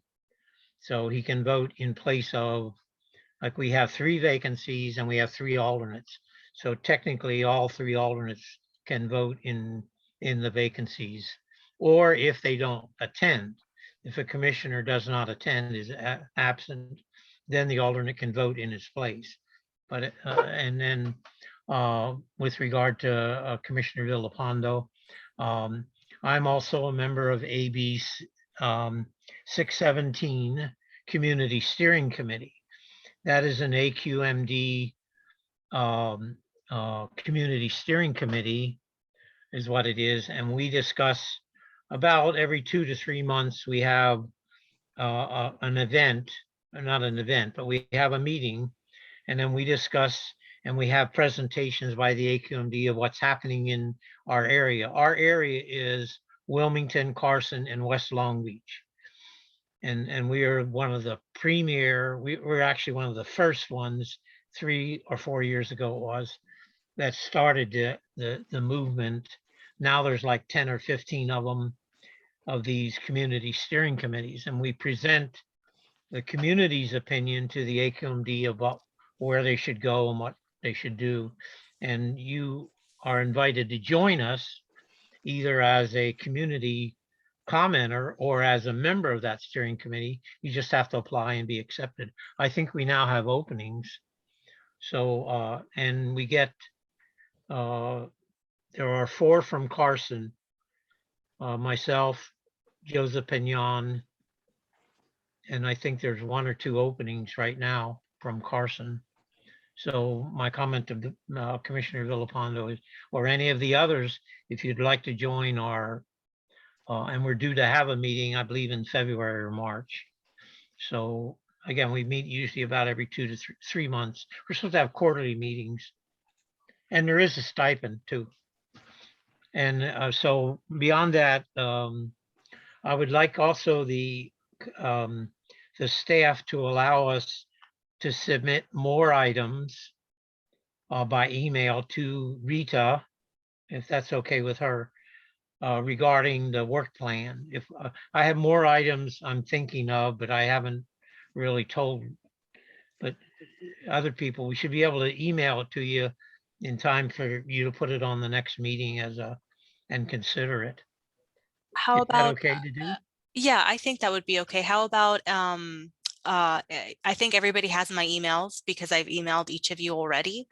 [SPEAKER 1] So he can vote in place of, like, we have 3 vacancies and we have 3 alternates. So technically all 3 alternates can vote in the vacancies, or if they don't attend. If a commissioner does not attend, is absent, then the alternate can vote in his place. But and then with regard to Commissioner Villalpando, I'm also a member of AB 617 Community Steering Committee. That is an AQMD Community Steering Committee is what it is. And we discuss about every 2 to 3 months, we have an event, not an event, but we have a meeting, and then we discuss and we have presentations by the AQMD of what's happening in our area. Our area is Wilmington, Carson, and West Long Beach. And we are one of the premier, we're actually one of the first ones 3 or 4 years ago it was, that started the movement. Now there's like 10 or 15 of them, of these community steering committees, and we present the community's opinion to the AQMD about where they should go and what they should do. And you are invited to join us either as a community commenter or as a member of that steering committee. You just have to apply and be accepted. I think we now have openings. So, and we get, there are 4 from Carson, myself, Joseph Pignon, and I think there's 1 or 2 openings right now from Carson. So my comment to Commissioner Villalpando is, or any of the others, if you'd like to join our, and we're due to have a meeting, I believe in February or March. So again, we meet usually about every 2 to 3 months. We're supposed to have quarterly meetings. And there is a stipend too. And so beyond that, I would like also the staff to allow us to submit more items by email to Rita, if that's okay with her, regarding the work plan. If I have more items I'm thinking of, but I haven't really told, but other people, we should be able to email it to you in time for you to put it on the next meeting as and consider it.
[SPEAKER 5] How
[SPEAKER 1] Is that
[SPEAKER 5] about,
[SPEAKER 1] okay to do?
[SPEAKER 5] yeah, I think that would be okay. How about, I think everybody has my emails because I've emailed each of you already.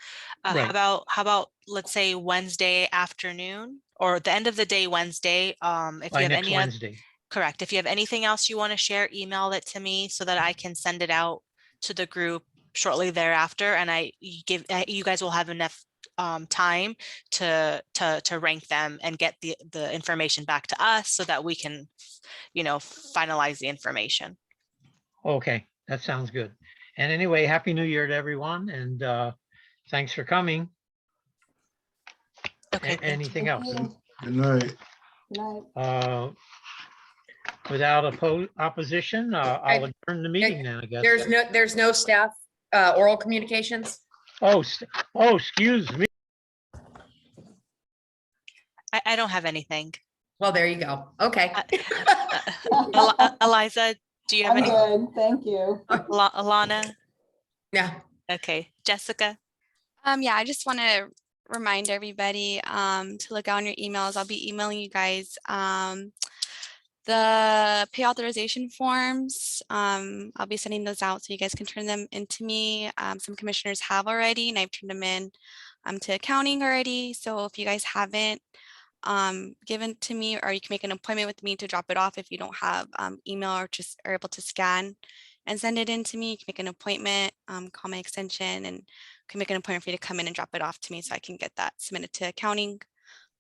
[SPEAKER 1] Right.
[SPEAKER 5] How about, let's say Wednesday afternoon or the end of the day, Wednesday, if you
[SPEAKER 1] By
[SPEAKER 5] have
[SPEAKER 1] next
[SPEAKER 5] any,
[SPEAKER 1] Wednesday.
[SPEAKER 5] correct. If you have anything else you want to share, email it to me so that I can send it out to the group shortly thereafter. And you guys will have enough time to rank them and get the information back to us so that we can, finalize the information.
[SPEAKER 1] Okay, that sounds good. And anyway, Happy New Year to everyone, and thanks for coming.
[SPEAKER 5] Okay. thank you.
[SPEAKER 1] Anything
[SPEAKER 4] Thank
[SPEAKER 1] else?
[SPEAKER 4] you.
[SPEAKER 8] Good night.
[SPEAKER 4] Good night.
[SPEAKER 1] Without opposition, I'll adjourn the meeting then, I guess.
[SPEAKER 6] There's no staff oral communications.
[SPEAKER 1] Oh, excuse me.
[SPEAKER 5] I don't have anything.
[SPEAKER 6] Well, there you go. Okay.
[SPEAKER 5] Eliza, do you have
[SPEAKER 4] I'm
[SPEAKER 5] any?
[SPEAKER 4] good, thank you.
[SPEAKER 5] Alana?
[SPEAKER 6] Yeah.
[SPEAKER 5] Okay. Jessica?
[SPEAKER 3] Yeah, I just want to remind everybody to look out on your emails. I'll be emailing you guys the pay authorization forms. I'll be sending those out so you guys can turn them into me. Some commissioners have already, and I've turned them in to accounting already. So if you guys haven't given to me, or you can make an appointment with me to drop it off if you don't have email or just are able to scan and send it in to me. You can make an appointment, call my extension, and can make an appointment for you to come in and drop it off to me so I can get that submitted to accounting,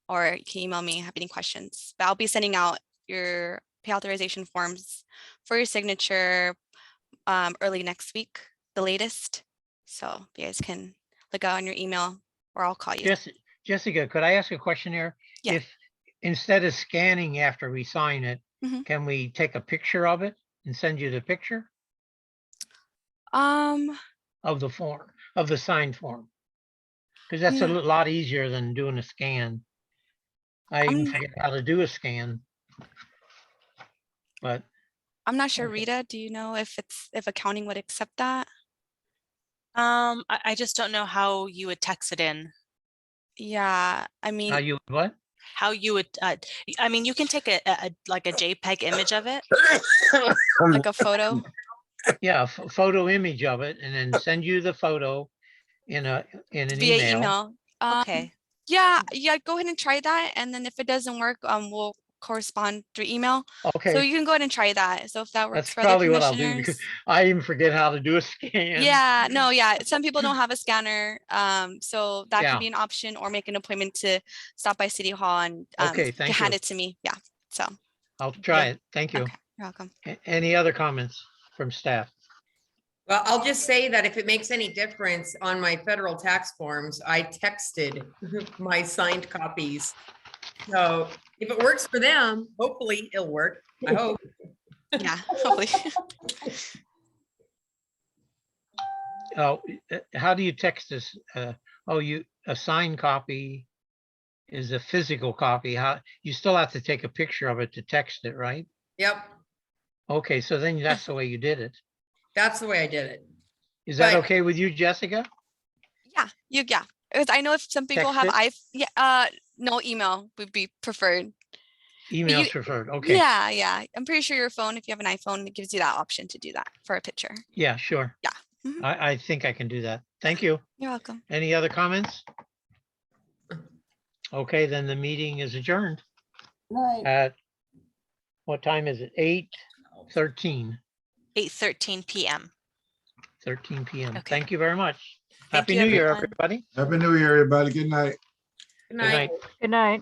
[SPEAKER 3] or you can email me if you have any questions. But I'll be sending out your pay authorization forms for your signature early next week, the latest. So you guys can look out on your email, or I'll call you.
[SPEAKER 1] Jessica, could I ask a question here?
[SPEAKER 3] Yeah.
[SPEAKER 1] If instead of scanning after we sign it,
[SPEAKER 3] Mhm.
[SPEAKER 1] can we take a picture of it and send you the picture of the form, of the signed form? Because that's a
[SPEAKER 3] Yeah.
[SPEAKER 1] lot easier than doing a scan. I even
[SPEAKER 3] I'm-
[SPEAKER 1] forget how to do a scan. But
[SPEAKER 3] I'm not sure,
[SPEAKER 1] Okay.
[SPEAKER 3] Rita, do you know if accounting would accept that?
[SPEAKER 5] I just don't know how you would text it in.
[SPEAKER 3] Yeah, I mean,
[SPEAKER 1] how you, what?
[SPEAKER 5] How you would, I mean, you can take like a JPEG image of it.
[SPEAKER 3] like a photo.
[SPEAKER 1] Yeah, photo image of it, and then send you the photo in an
[SPEAKER 3] Via
[SPEAKER 1] email.
[SPEAKER 3] email.
[SPEAKER 5] Okay.
[SPEAKER 3] Yeah, go ahead and try that. And then if it doesn't work, we'll correspond through email. So
[SPEAKER 1] Okay,
[SPEAKER 3] you can go ahead and try that. So if that works
[SPEAKER 1] that's
[SPEAKER 3] for other
[SPEAKER 1] probably what I'll do, because
[SPEAKER 3] commissioners.
[SPEAKER 1] I even forget how to do a scan.
[SPEAKER 3] Yeah, no, yeah. Some people don't have a scanner. So that
[SPEAKER 1] Yeah.
[SPEAKER 3] could be an option, or make an appointment to stop by City Hall and
[SPEAKER 1] Okay, thank
[SPEAKER 3] hand
[SPEAKER 1] you.
[SPEAKER 3] it to me. Yeah. So
[SPEAKER 1] I'll try it. Thank you.
[SPEAKER 3] okay, you're welcome.
[SPEAKER 1] Any other comments from staff?
[SPEAKER 6] Well, I'll just say that if it makes any difference on my federal tax forms, I texted my signed copies. So if it works for them, hopefully it'll work. I hope.
[SPEAKER 3] Yeah, hopefully.
[SPEAKER 1] Oh, how do you text this? A signed copy is a physical copy. How, you still have to take a picture of it to text it, right?
[SPEAKER 6] Yep,
[SPEAKER 1] Okay, so then that's the way you did it.
[SPEAKER 6] that's the way I did it.
[SPEAKER 1] Is that
[SPEAKER 6] But-
[SPEAKER 1] okay with you, Jessica?
[SPEAKER 3] Yeah. Because I know if some people
[SPEAKER 1] Text
[SPEAKER 3] have
[SPEAKER 1] it?
[SPEAKER 3] no, email would be preferred.
[SPEAKER 1] Email's
[SPEAKER 3] you-
[SPEAKER 1] preferred, okay.
[SPEAKER 3] Yeah. I'm pretty sure your phone, if you have an iPhone, it gives you that option to do that for a picture.
[SPEAKER 1] Yeah, sure.
[SPEAKER 3] Yeah. Mhm.
[SPEAKER 1] I think I can do that. Thank you.
[SPEAKER 3] You're welcome.
[SPEAKER 1] Any other comments? Okay, then the meeting is adjourned
[SPEAKER 4] Night.
[SPEAKER 1] at, what time is it? 8:13,
[SPEAKER 5] 8:13 p.m.
[SPEAKER 1] 13 p.m.
[SPEAKER 5] Okay.
[SPEAKER 1] Thank you very much.
[SPEAKER 5] Thank
[SPEAKER 1] Happy
[SPEAKER 5] you,
[SPEAKER 1] New Year,
[SPEAKER 5] everyone.
[SPEAKER 1] everybody.
[SPEAKER 8] Happy New Year, everybody. Good night.
[SPEAKER 6] Good
[SPEAKER 1] Good
[SPEAKER 6] night.
[SPEAKER 1] night.
[SPEAKER 2] Good night.